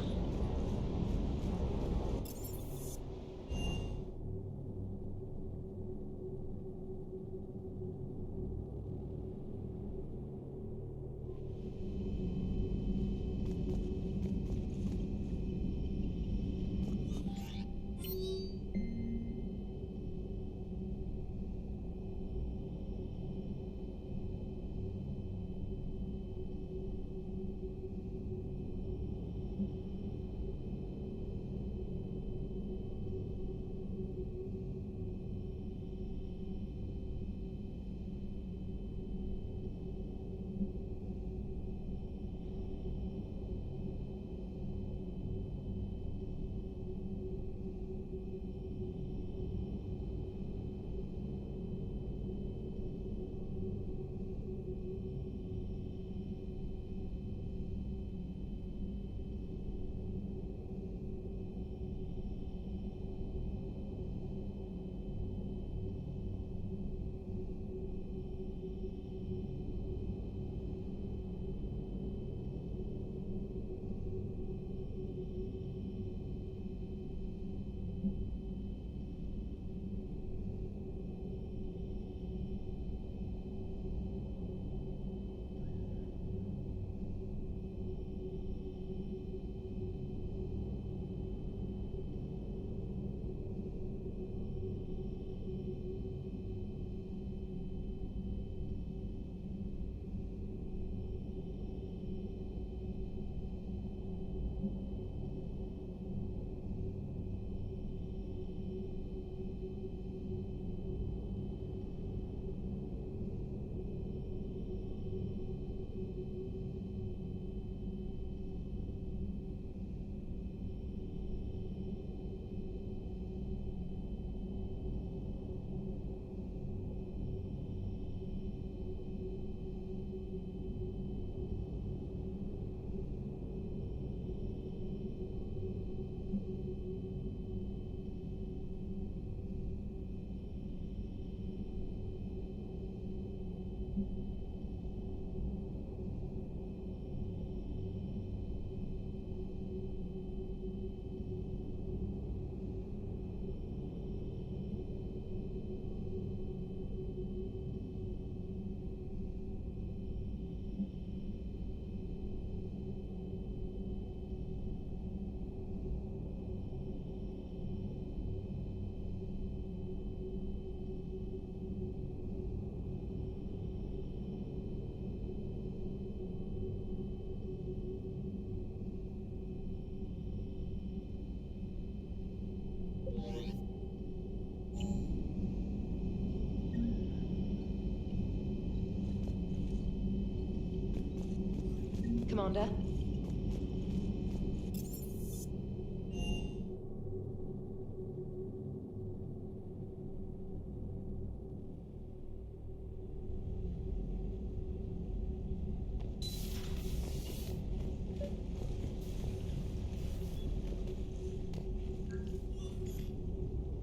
Commander.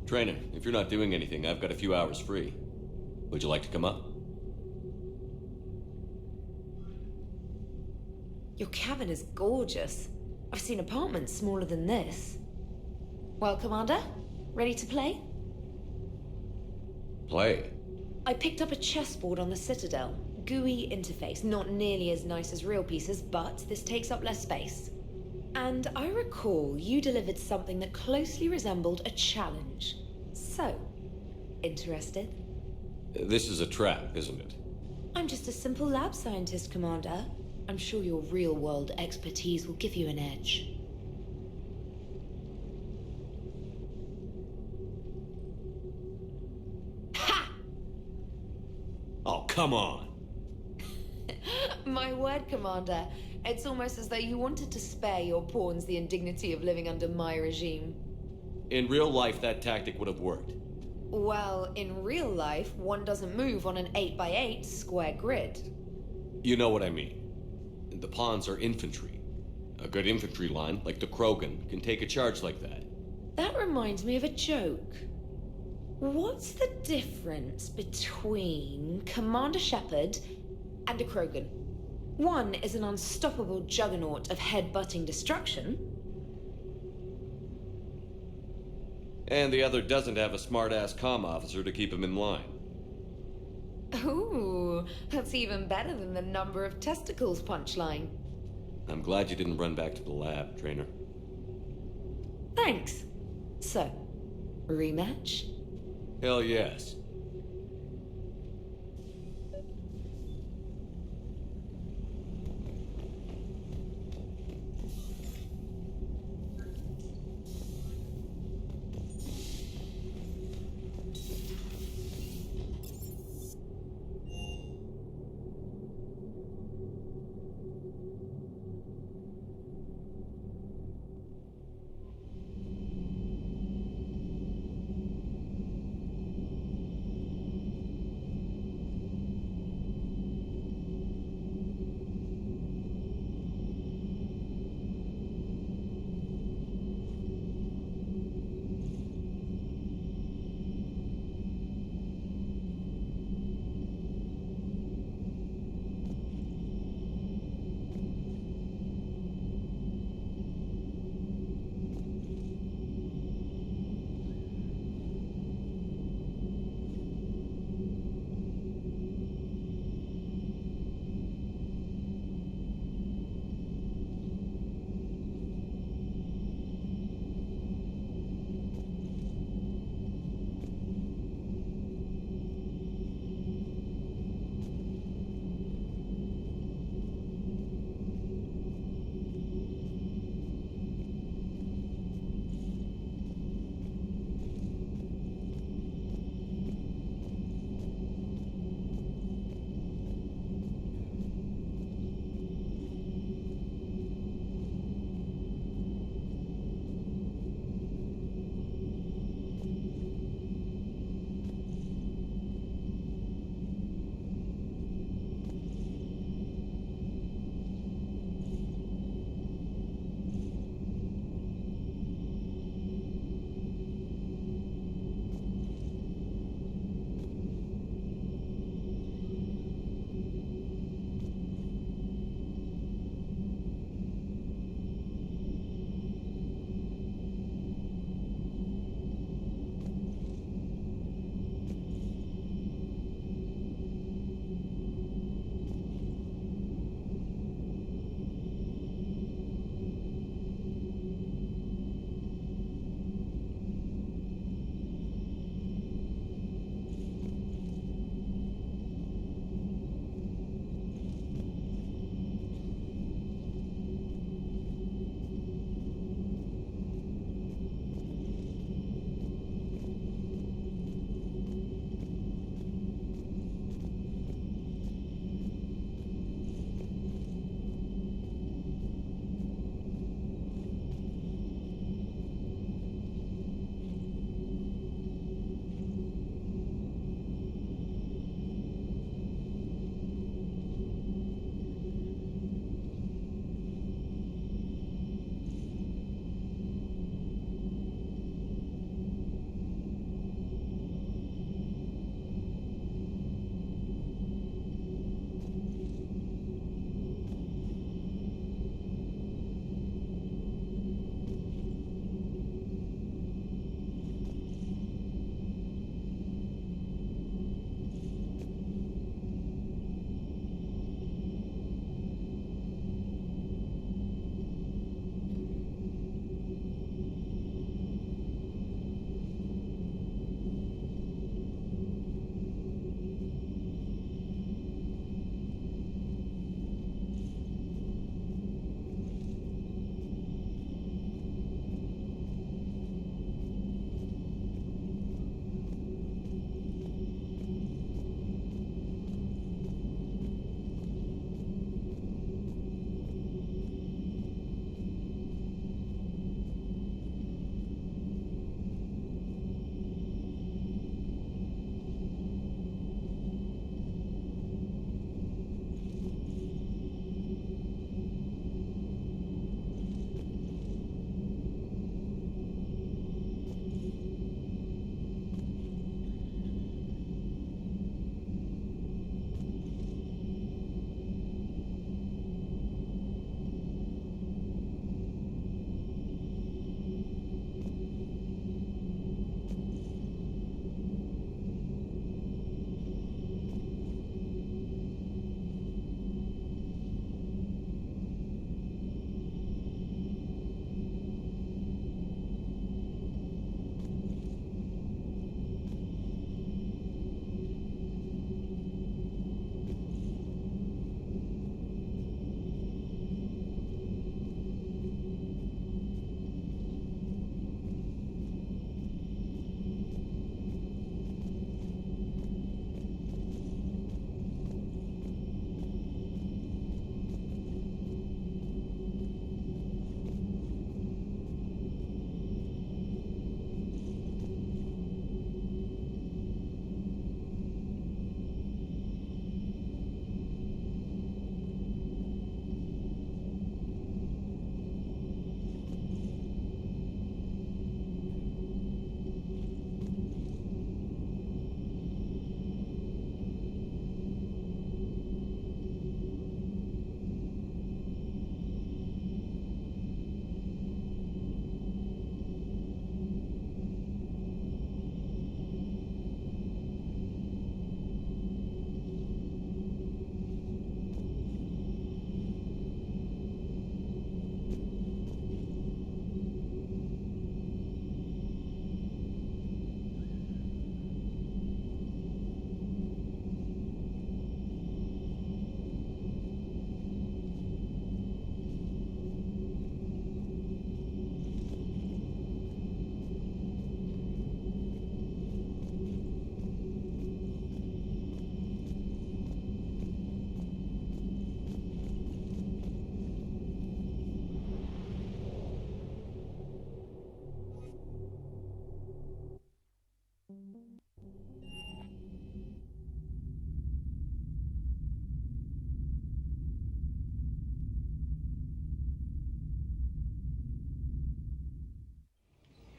Trainer, if you're not doing anything, I've got a few hours free. Would you like to come up? Your cabin is gorgeous. I've seen apartments smaller than this. Well, Commander, ready to play? Play? I picked up a chessboard on the Citadel. GUI interface, not nearly as nice as real pieces, but this takes up less space. And I recall you delivered something that closely resembled a challenge. So, interested? This is a trap, isn't it? I'm just a simple lab scientist, Commander. I'm sure your real-world expertise will give you an edge. Ha! Oh, come on! My word, Commander. It's almost as though you wanted to spare your pawns the indignity of living under my regime. In real life, that tactic would have worked. Well, in real life, one doesn't move on an 8x8 square grid. You know what I mean. The pawns are infantry. A good infantry line, like the Krogan, can take a charge like that. That reminds me of a joke. What's the difference between Commander Shepard and a Krogan? One is an unstoppable juggernaut of head-butting destruction. And the other doesn't have a smart-ass comm officer to keep him in line. Ooh, that's even better than the number of testicles punchline. I'm glad you didn't run back to the lab, Trainer. Thanks. So, rematch? Hell yes.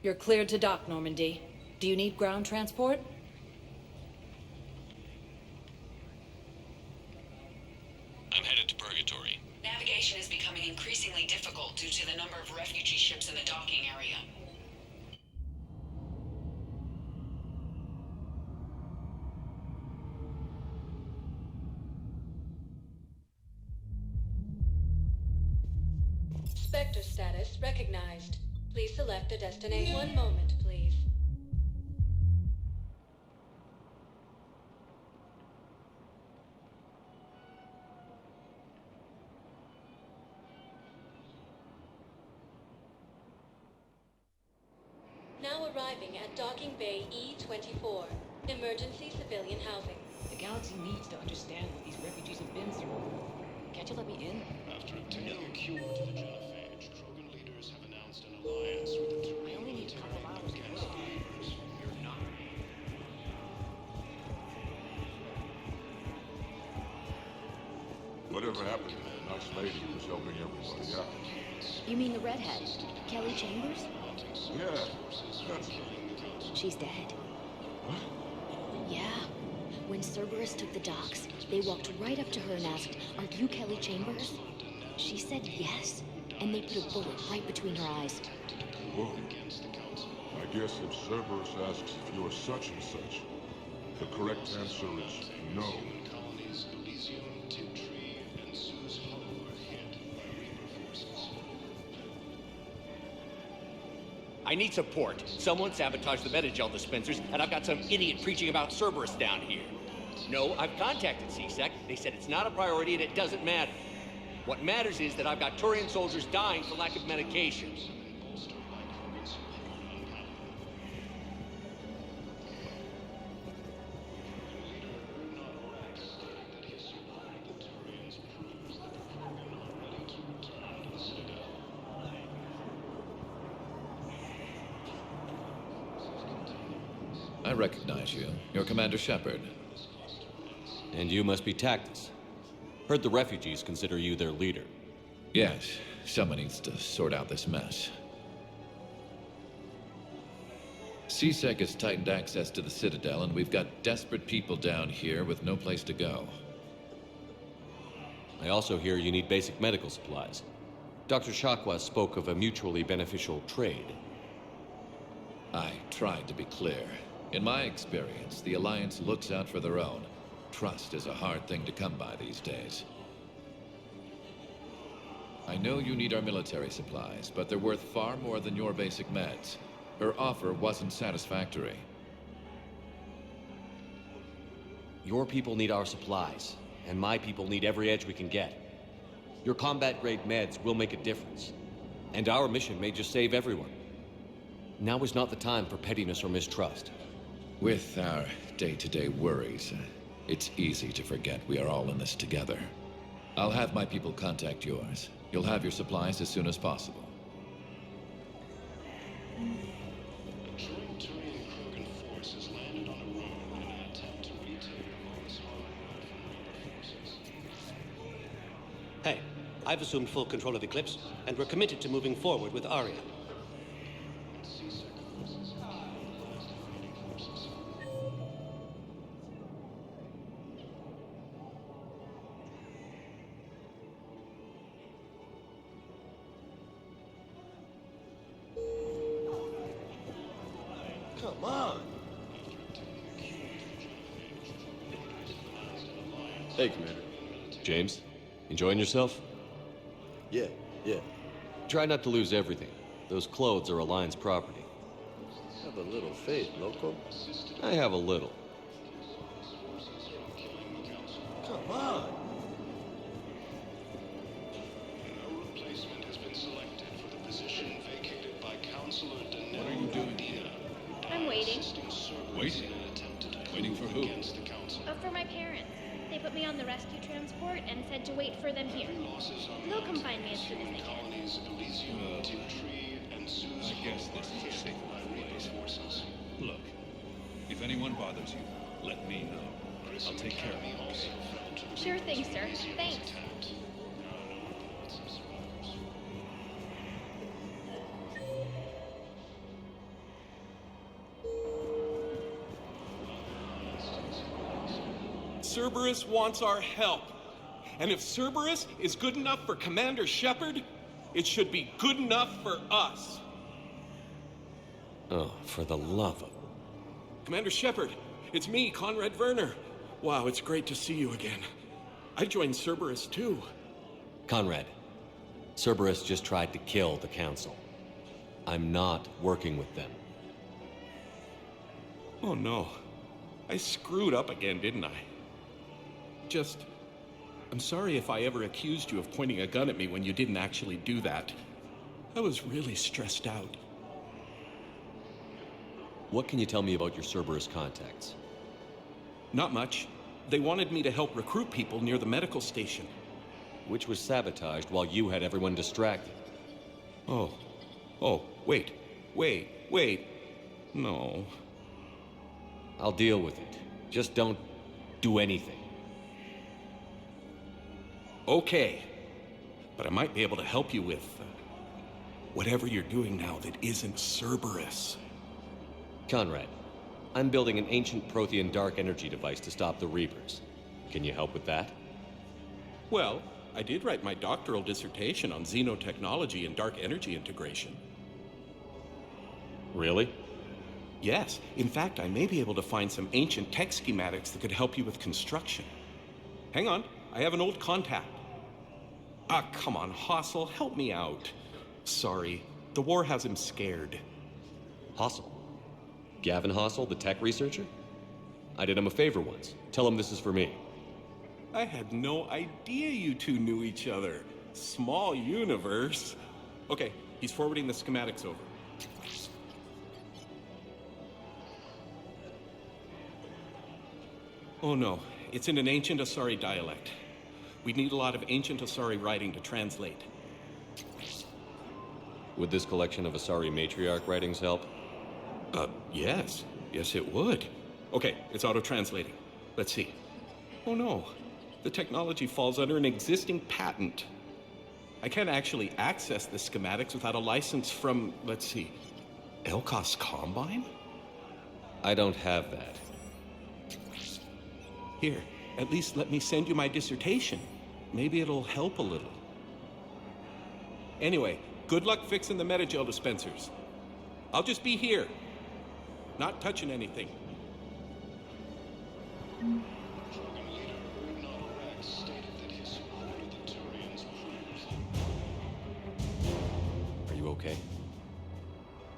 You're cleared to dock, Normandy. Do you need ground transport? I'm headed to Purgatory. Navigation is becoming increasingly difficult due to the number of refugee ships in the docking area. Spectre status recognized. Please select a destination. One moment, please. Now arriving at Docking Bay E-24. Emergency civilian housing. The galaxy needs to understand what these refugees have been through. Can't you let me in? After obtaining a cure to the genophage, Krogan leaders have announced an alliance with the three military against the Reapers. You're not. Whatever happened to the nice lady who was helping everybody out? You mean the redhead? Kelly Chambers? Yeah, that's her. She's dead. What? Yeah. When Cerberus took the docks, they walked right up to her and asked, "Aren't you Kelly Chambers?" She said yes, and they put a bullet right between her eyes. Whoa. I guess if Cerberus asks if you are such and such, the correct answer is no. I need support. Someone sabotaged the Metagel dispensers, and I've got some idiot preaching about Cerberus down here. No, I've contacted CSEC. They said it's not a priority and it doesn't matter. What matters is that I've got Turian soldiers dying for lack of medication. I recognize you. You're Commander Shepard. And you must be Tactus. Heard the refugees consider you their leader. Yes, someone needs to sort out this mess. CSEC has tightened access to the Citadel, and we've got desperate people down here with no place to go. I also hear you need basic medical supplies. Dr. Shakwa spoke of a mutually beneficial trade. I tried to be clear. In my experience, the Alliance looks out for their own. Trust is a hard thing to come by these days. I know you need our military supplies, but they're worth far more than your basic meds. Her offer wasn't satisfactory. Your people need our supplies, and my people need every edge we can get. Your combat-grade meds will make a difference, and our mission may just save everyone. Now is not the time for pettiness or mistrust. With our day-to-day worries, it's easy to forget we are all in this together. I'll have my people contact yours. You'll have your supplies as soon as possible. A joint Turian Krogan force has landed on a road in an attempt to retake Mars Hard from Reaper forces. Hey, I've assumed full control of Eclipse, and we're committed to moving forward with Aria. Come on. Hey, Commander. James, enjoying yourself? Yeah. Try not to lose everything. Those clothes are Alliance property. Have a little faith, Loco. I have a little. Come on. No replacement has been selected for the position vacated by Counselor Denell. What are you doing here? I'm waiting. Waiting? Waiting for who? Against the Council. For my parents. They put me on the rescue transport and said to wait for them here. They'll come find me as soon as they can. I guess this is a safe place. Look, if anyone bothers you, let me know. I'll take care of them. Sure thing, sir. Thanks. Cerberus wants our help. And if Cerberus is good enough for Commander Shepard, it should be good enough for us. Oh, for the love of... Commander Shepard, it's me, Conrad Werner. Wow, it's great to see you again. I joined Cerberus too. Conrad, Cerberus just tried to kill the Council. I'm not working with them. Oh no. I screwed up again, didn't I? I'm sorry if I ever accused you of pointing a gun at me when you didn't actually do that. I was really stressed out. What can you tell me about your Cerberus contacts? Not much. They wanted me to help recruit people near the medical station. Which was sabotaged while you had everyone distracted. Oh, wait. No. I'll deal with it. Just don't do anything. Okay. But I might be able to help you with whatever you're doing now that isn't Cerberus. Conrad, I'm building an ancient Prothean dark energy device to stop the Reapers. Can you help with that? Well, I did write my doctoral dissertation on xenotechnology and dark energy integration. Really? Yes. In fact, I may be able to find some ancient tech schematics that could help you with construction. Hang on, I have an old contact. Ah, come on, Hossel, help me out. Sorry, the war has him scared. Hossel? Gavin Hossel, the tech researcher? I did him a favor once. Tell him this is for me. I had no idea you two knew each other. Small universe. Okay, he's forwarding the schematics over. Oh no, it's in an ancient Asari dialect. We'd need a lot of ancient Asari writing to translate. Would this collection of Asari matriarch writings help? Yes. Yes, it would. Okay, it's auto-translating. Let's see. Oh no, the technology falls under an existing patent. I can't actually access the schematics without a license from, let's see, Elkos Combine? I don't have that. Here, at least let me send you my dissertation. Maybe it'll help a little. Anyway, good luck fixing the Metagel dispensers. I'll just be here. Not touching anything. Are you okay?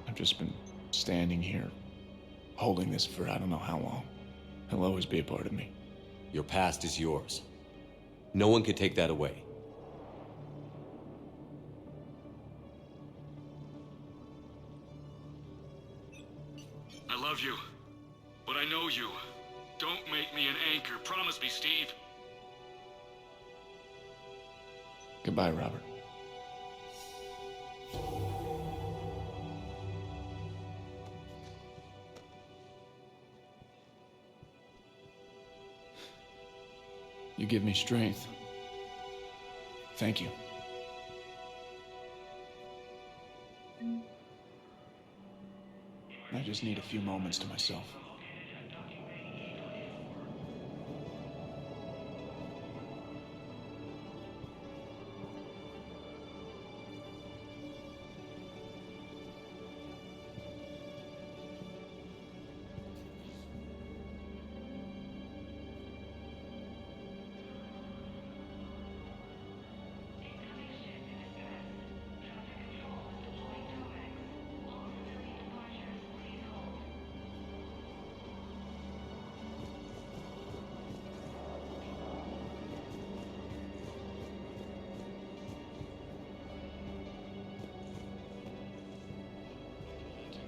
I've just been standing here, holding this for I don't know how long. He'll always be a part of me. Your past is yours. No one can take that away. I love you, but I know you. Don't make me an anchor. Promise me, Steve. Goodbye, Robert. You give me strength. Thank you. I just need a few moments to myself.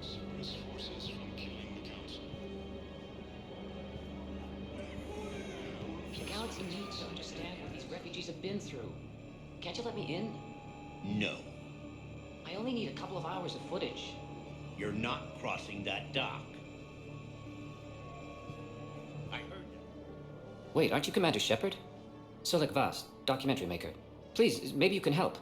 Cerberus forces from killing the Council. The galaxy needs to understand what these refugees have been through. Can't you let me in? No. I only need a couple of hours of footage. You're not crossing that dock. I heard. Wait, aren't you Commander Shepard? Solik Vast, documentary maker. Please, maybe you can help.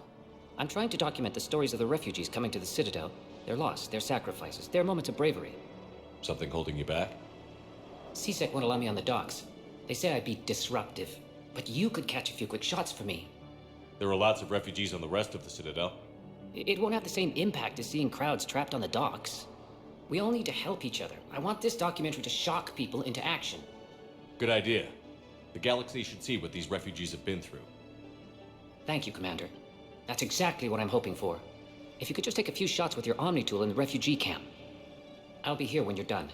I'm trying to document the stories of the refugees coming to the Citadel. Their loss, their sacrifices, their moments of bravery. Something holding you back? CSEC won't allow me on the docks. They say I'd be disruptive, but you could catch a few quick shots for me. There are lots of refugees on the rest of the Citadel. It won't have the same impact as seeing crowds trapped on the docks. We all need to help each other. I want this documentary to shock people into action. Good idea. The galaxy should see what these refugees have been through. Thank you, Commander. That's exactly what I'm hoping for. If you could just take a few shots with your Omni tool in the refugee camp. I'll be here when you're done.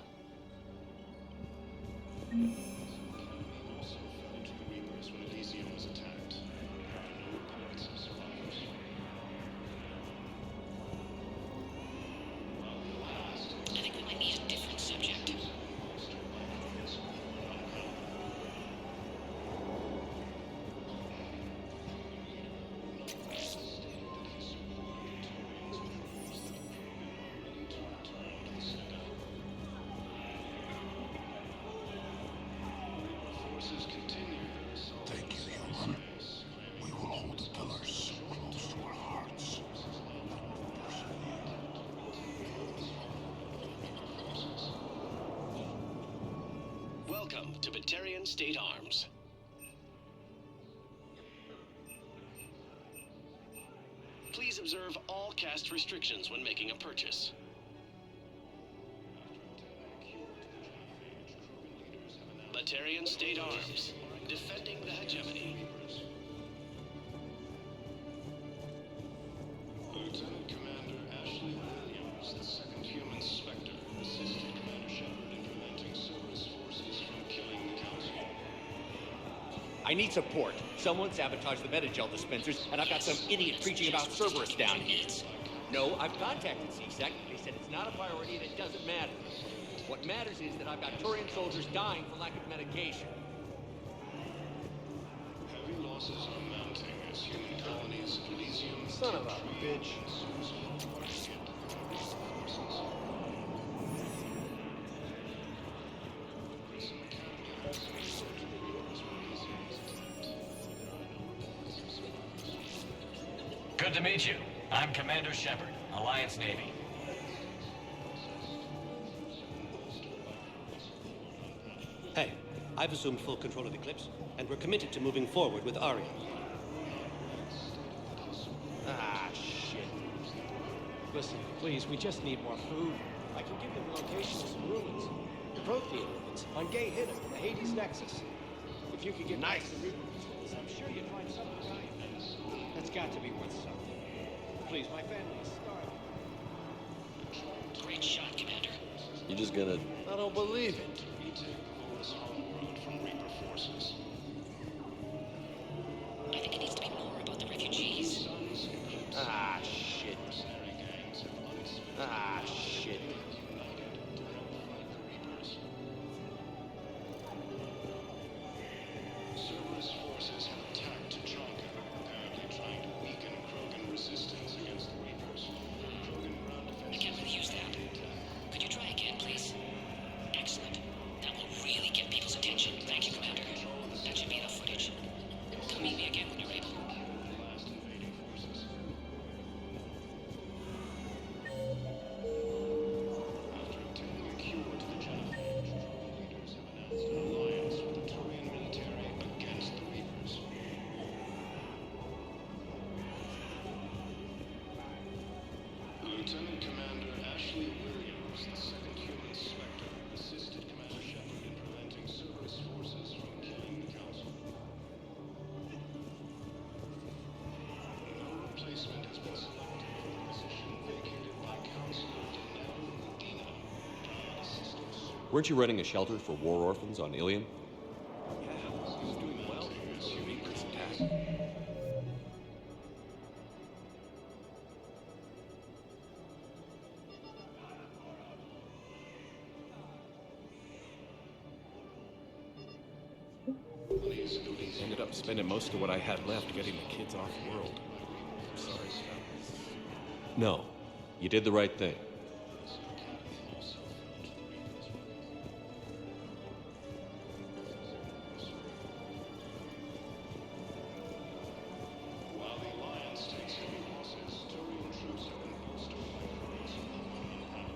I think we might need a different subject. Thank you, human. We will hold the pillars close to our hearts. Welcome to Batarian State Arms. Please observe all caste restrictions when making a purchase. Batarian State Arms, defending the hegemony. Lieutenant Commander Ashley Williams, the second human Spectre, assisted Commander Shepard in preventing Cerberus forces from killing the Council. I need support. Someone sabotaged the Metagel dispensers, and I've got some idiot preaching about Cerberus down here. No, I've contacted CSEC. They said it's not a priority and it doesn't matter. What matters is that I've got Turian soldiers dying for lack of medication. Heavy losses are mounting as human colonies of Elysium. Son of a bitch. Good to meet you. I'm Commander Shepard, Alliance Navy. Hey, I've assumed full control of the Eclipse, and we're committed to moving forward with Aria. Ah, shit. Listen, please, we just need more food. I can give you the location of some ruins. The Prothean ruins on Gay Hitter, the Hades Nexus. If you could get nice to I'm sure you'd find something valuable. That's got to be worth something. Please, my family is starving. Great shot, Commander. You just gonna... I don't believe it. From Reaper forces. I think it needs to be more about the refugees. Ah, shit. Ah, shit. Cerberus forces have attacked Tachanka, apparently trying to weaken Krogan resistance against the Reapers. Krogan ground defenses... I can't really use that. Could you try again, please? Excellent. That will really get people's attention. Thank you, Commander. That should be enough footage. Come meet me again when you're able. Last invading forces. After obtaining a cure to the genophage, leaders have announced an alliance with the Turian military against the Reapers. Lieutenant Commander Ashley Williams, the second human Spectre, assisted Commander Shepard in preventing Cerberus forces from killing the Council. No replacement has been selected for the position vacated by Counselor Danelle Medina. Weren't you running a shelter for war orphans on Ilium? Yeah, he was doing well. The Reapers attacked. Ended up spending most of what I had left getting the kids off world. Sorry. No. You did the right thing. While the Alliance takes heavy losses, Turian troops have been bolstered by Krogan's overwhelming power.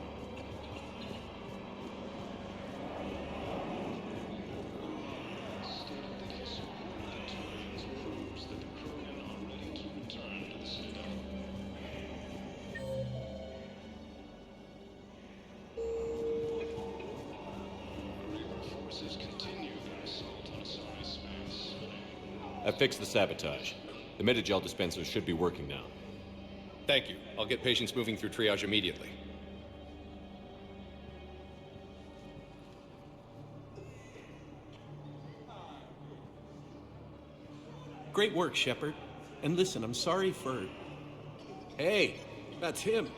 I fixed the sabotage. The Metagel dispensers should be working now. Thank you. I'll get patients moving through triage immediately. Great work, Shepard. And listen, I'm sorry for... Hey, that's him.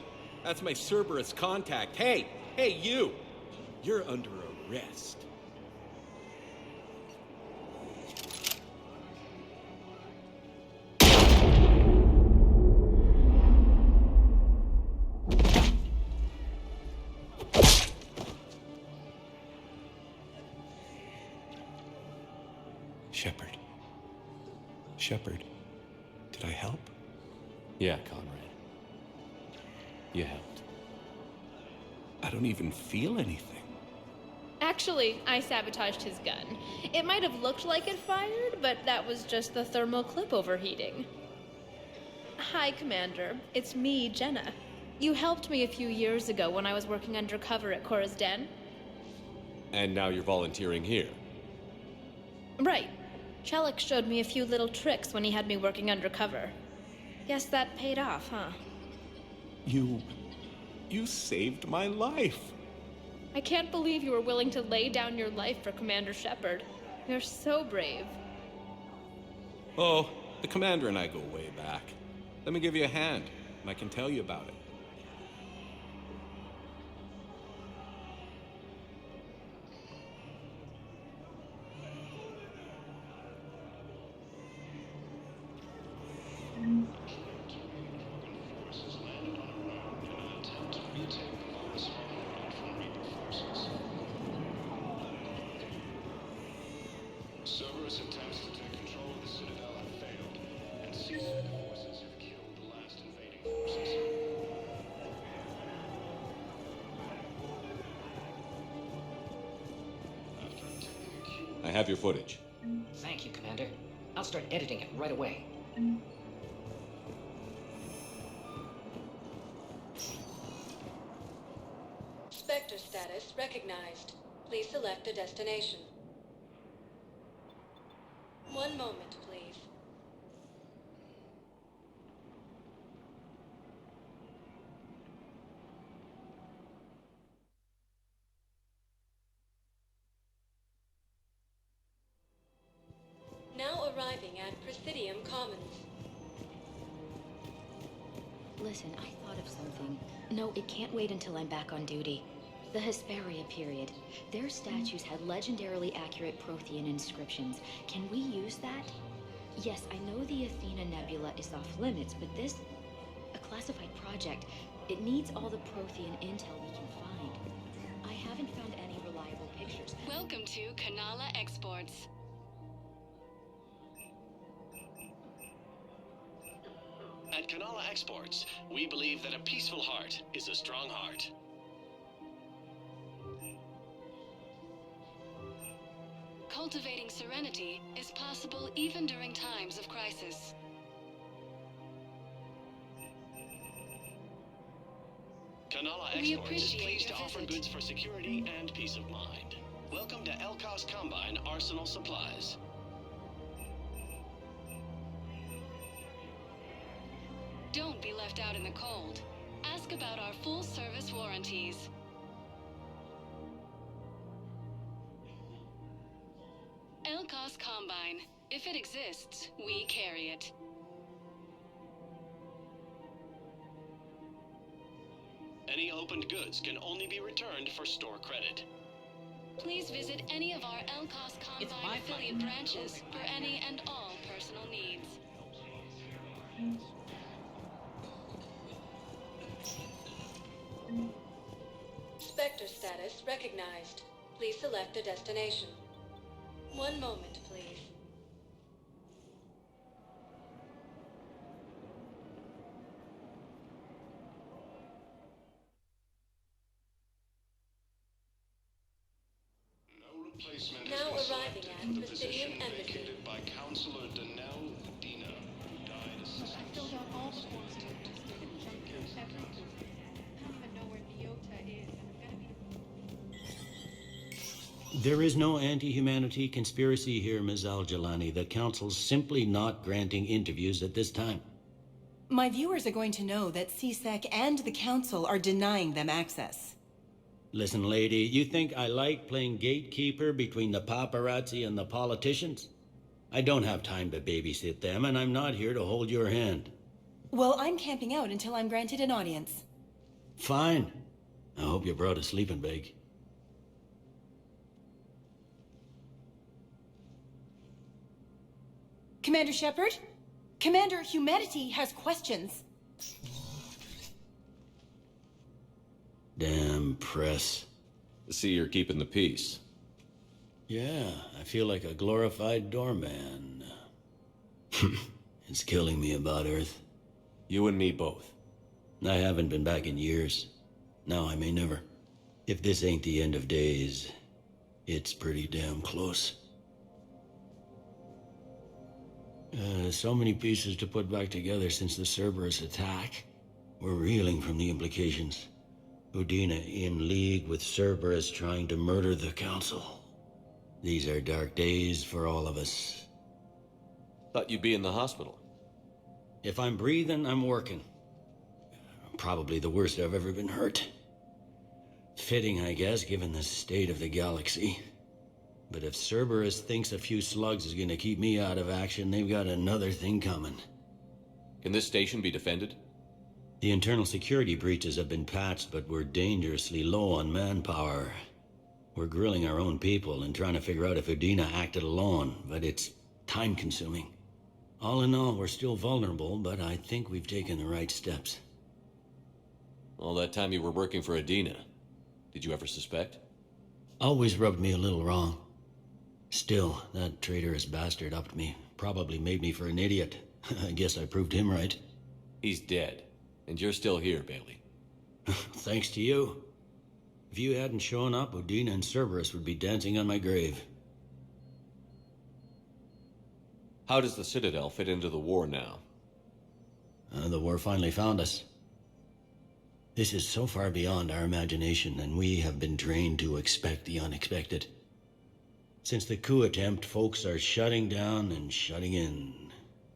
That's my Cerberus contact. Hey, you! You're under arrest. Shepard, did I help? Yeah, Conrad. You helped. I don't even feel anything. Actually, I sabotaged his gun. It might have looked like it fired, but that was just the thermal clip overheating. Hi, Commander. It's me, Jenna. You helped me a few years ago when I was working undercover at Cora's Den. And now you're volunteering here. Right. Shellick showed me a few little tricks when he had me working undercover. Guess that paid off, huh? You saved my life. I can't believe you were willing to lay down your life for Commander Shepard. You're so brave. Oh, the Commander and I go way back. Let me give you a hand, and I can tell you about it. Cerberus attempts to take control of the Citadel have failed, and CSEC forces have killed the last invading forces. I have your footage. Thank you, Commander. I'll start editing it right away. Spectre status recognized. Please select a destination. One moment, please. Now arriving at Presidium Commons. Listen, I thought of something. No, it can't wait until I'm back on duty. The Hesperia period. Their statues had legendarily accurate Prothean inscriptions. Can we use that? Yes, I know the Athena Nebula is off limits, but this... a classified project. It needs all the Prothean intel we can find. I haven't found any reliable pictures. Welcome to Kanala Exports. At Kanala Exports, we believe that a peaceful heart is a strong heart. Cultivating serenity is possible even during times of crisis. Kanala We Exports is appreciate pleased to your offer visit. goods for security and peace of mind. Welcome to Elkos Combine Arsenal Supplies. Don't be left out in the cold. Ask about our full-service warranties. Elkos Combine. If it exists, we carry it. Any opened goods can only be returned for store credit. Please visit any of our Elkos Combine affiliate branches for any and all personal needs. Spectre status recognized. Please select a destination. One moment, please. No replacement Now has been arriving selected at for the Presidium position Embassy. vacated by Counselor Danelle Udina, who died assisting. I filled out all the forms to register the junker, everything. I don't even know where Neota is, and I'm gonna be... There is no anti-humanity conspiracy here, Ms. Al-Jalani. The Council's simply not granting interviews at this time. My viewers are going to know that CSEC and the Council are denying them access. Listen, lady, you think I like playing gatekeeper between the paparazzi and the politicians? I don't have time to babysit them, and I'm not here to hold your hand. Well, I'm camping out until I'm granted an audience. Fine. I hope you brought a sleeping bag. Commander Shepard? Commander, humanity has questions. Damn press. See, you're keeping the peace. Yeah, I feel like a glorified doorman. It's killing me about Earth. You and me both. I haven't been back in years. Now I may never. If this ain't the end of days, it's pretty damn close. So many pieces to put back together since the Cerberus attack. We're reeling from the implications. Udina in league with Cerberus trying to murder the Council. These are dark days for all of us. Thought you'd be in the hospital. If I'm breathing, I'm working. Probably the worst I've ever been hurt. Fitting, I guess, given the state of the galaxy. But if Cerberus thinks a few slugs is gonna keep me out of action, they've got another thing coming. Can this station be defended? The internal security breaches have been patched, but we're dangerously low on manpower. We're grilling our own people and trying to figure out if Udina acted alone, but it's time-consuming. All in all, we're still vulnerable, but I think we've taken the right steps. All that time you were working for Udina, did you ever suspect? Always rubbed me a little wrong. Still, that traitorous bastard upped me. Probably made me for an idiot. I guess I proved him right. He's dead, and you're still here, Bailey. Thanks to you. If you hadn't shown up, Udina and Cerberus would be dancing on my grave. How does the Citadel fit into the war now? The war finally found us. This is so far beyond our imagination, and we have been trained to expect the unexpected. Since the coup attempt, folks are shutting down and shutting in.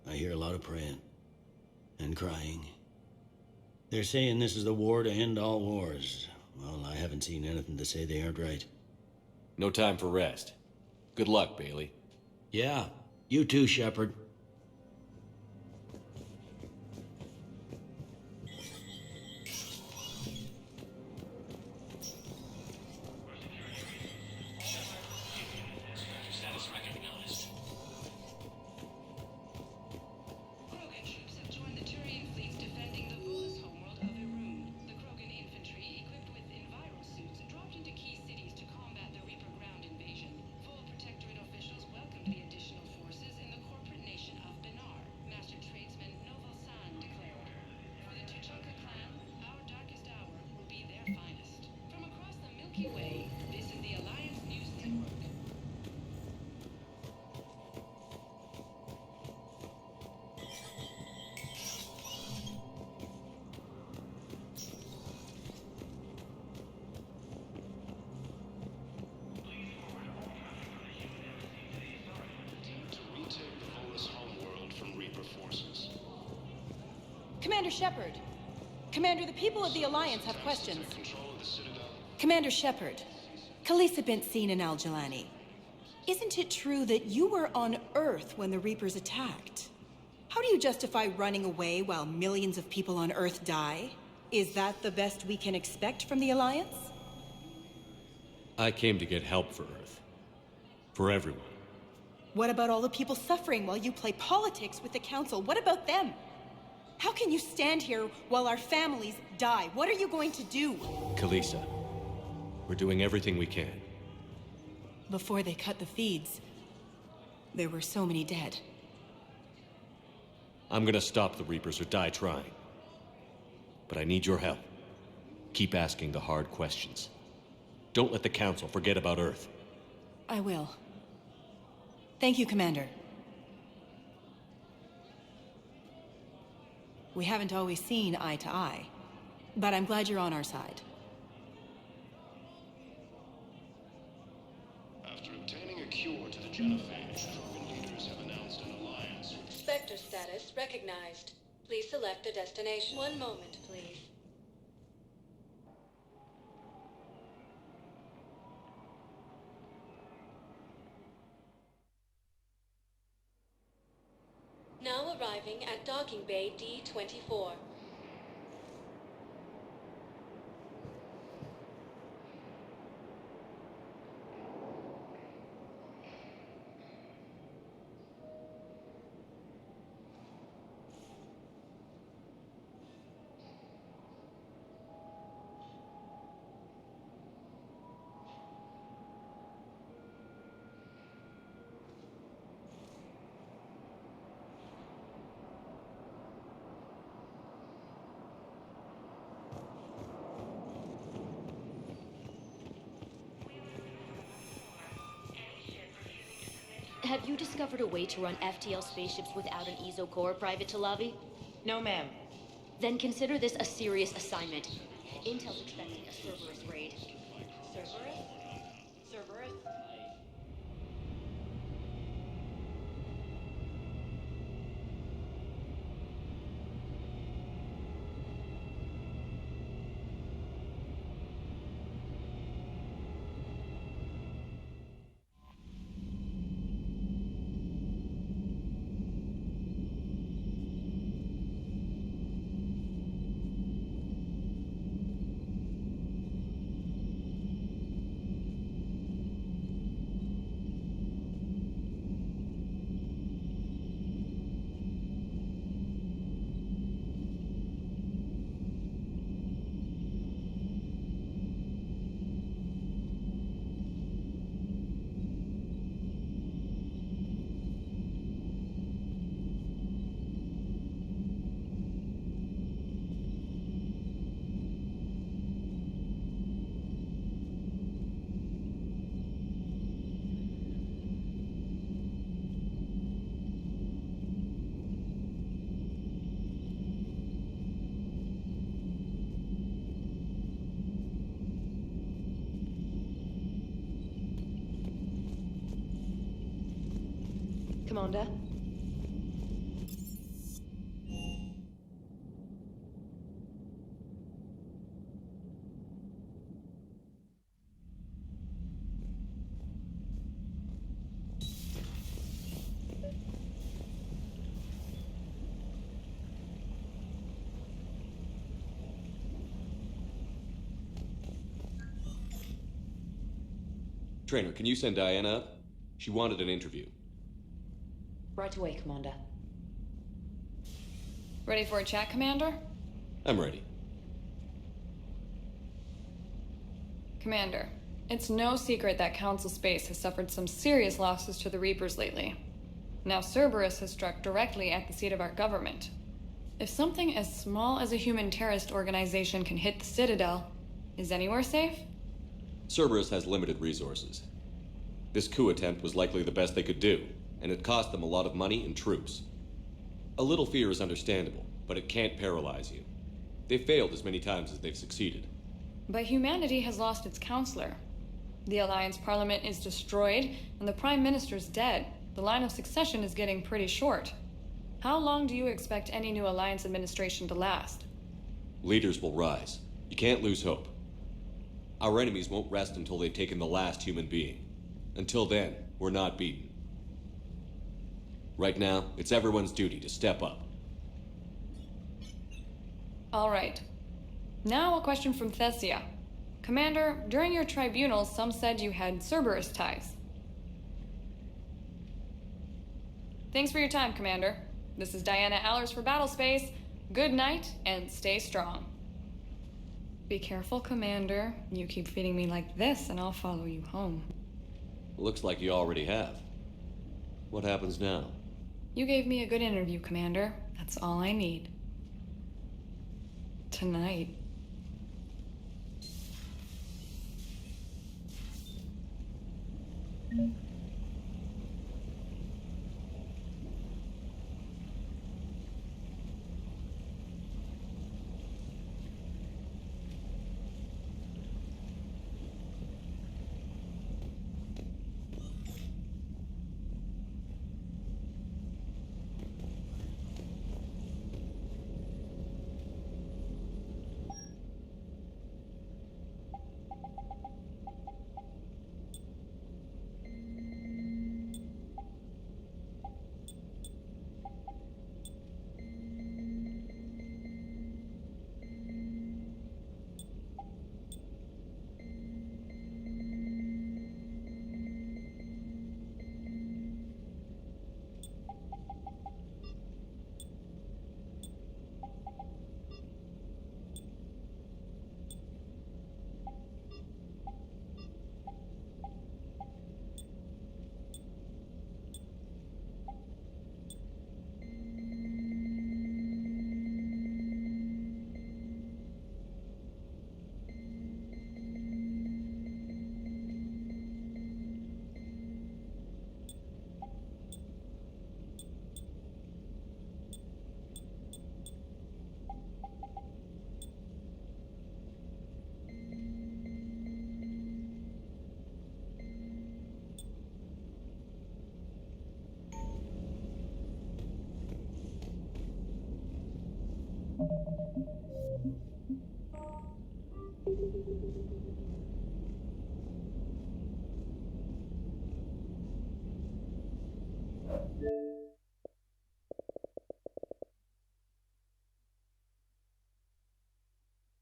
I hear a lot of praying. And crying. They're saying this is the war to end all wars. Well, I haven't seen anything to say they aren't right. No time for rest. Good luck, Bailey. Yeah, you too, Shepard. Status recognized. Krogan troops have joined the Turian fleets defending the Volus homeworld of Irun. The Krogan infantry, equipped with enviro suits, dropped into key cities to combat the Reaper ground invasion. Full Protectorate officials welcomed the additional forces in the corporate nation of Benar, Master Tradesman Novalsan declared. For the Tuchanka clan, our darkest hour will be their finest. From across the Milky Way, this is the Alliance News Network. To retake the Volus homeworld from Reaper forces. Commander Shepard. Commander, the people of the Alliance have questions. Control of the Citadel. Commander Shepard. Khaleesa bint Seen and Al-Jalani. Isn't it true that you were on Earth when the Reapers attacked? How do you justify running away while millions of people on Earth die? Is that the best we can expect from the Alliance? I came to get help for Earth. For everyone. What about all the people suffering while you play politics with the Council? What about them? How can you stand here while our families die? What are you going to do? Khaleesa, we're doing everything we can. Before they cut the feeds, there were so many dead. I'm gonna stop the Reapers or die trying. But I need your help. Keep asking the hard questions. Don't let the Council forget about Earth. I will. Thank you, Commander. We haven't always seen eye to eye, but I'm glad you're on our side. leaders have announced an alliance with... Spectre status recognized. Please select a destination. One moment, please. Now arriving at Docking Bay D-24. Have you discovered a way to run FTL spaceships without an ESO core, Private Talavi? No, ma'am. Then consider this a serious assignment. Intel's expecting a Cerberus raid. Cerberus? Cerberus? Commander? Trainer, can you send Diana up? She wanted an interview. Right away, Commander. Ready for a chat, Commander? I'm ready. Commander, it's no secret that Council Space has suffered some serious losses to the Reapers lately. Now Cerberus has struck directly at the seat of our government. If something as small as a human terrorist organization can hit the Citadel, is anywhere safe? Cerberus has limited resources. This coup attempt was likely the best they could do, and it cost them a lot of money and troops. A little fear is understandable, but it can't paralyze you. They've failed as many times as they've succeeded. But humanity has lost its counselor. The Alliance Parliament is destroyed, and the Prime Minister's dead. The line of succession is getting pretty short. How long do you expect any new Alliance administration to last? Leaders will rise. You can't lose hope. Our enemies won't rest until they've taken the last human being. Until then, we're not beaten. Right now, it's everyone's duty to step up. All right. Now a question from Thessia. Commander, during your tribunal, some said you had Cerberus ties. Thanks for your time, Commander. This is Diana Allers for Battlespace. Good night, and stay strong. Be careful, Commander. You keep feeding me like this, and I'll follow you home. Looks like you already have. What happens now? You gave me a good interview, Commander. That's all I need. Tonight.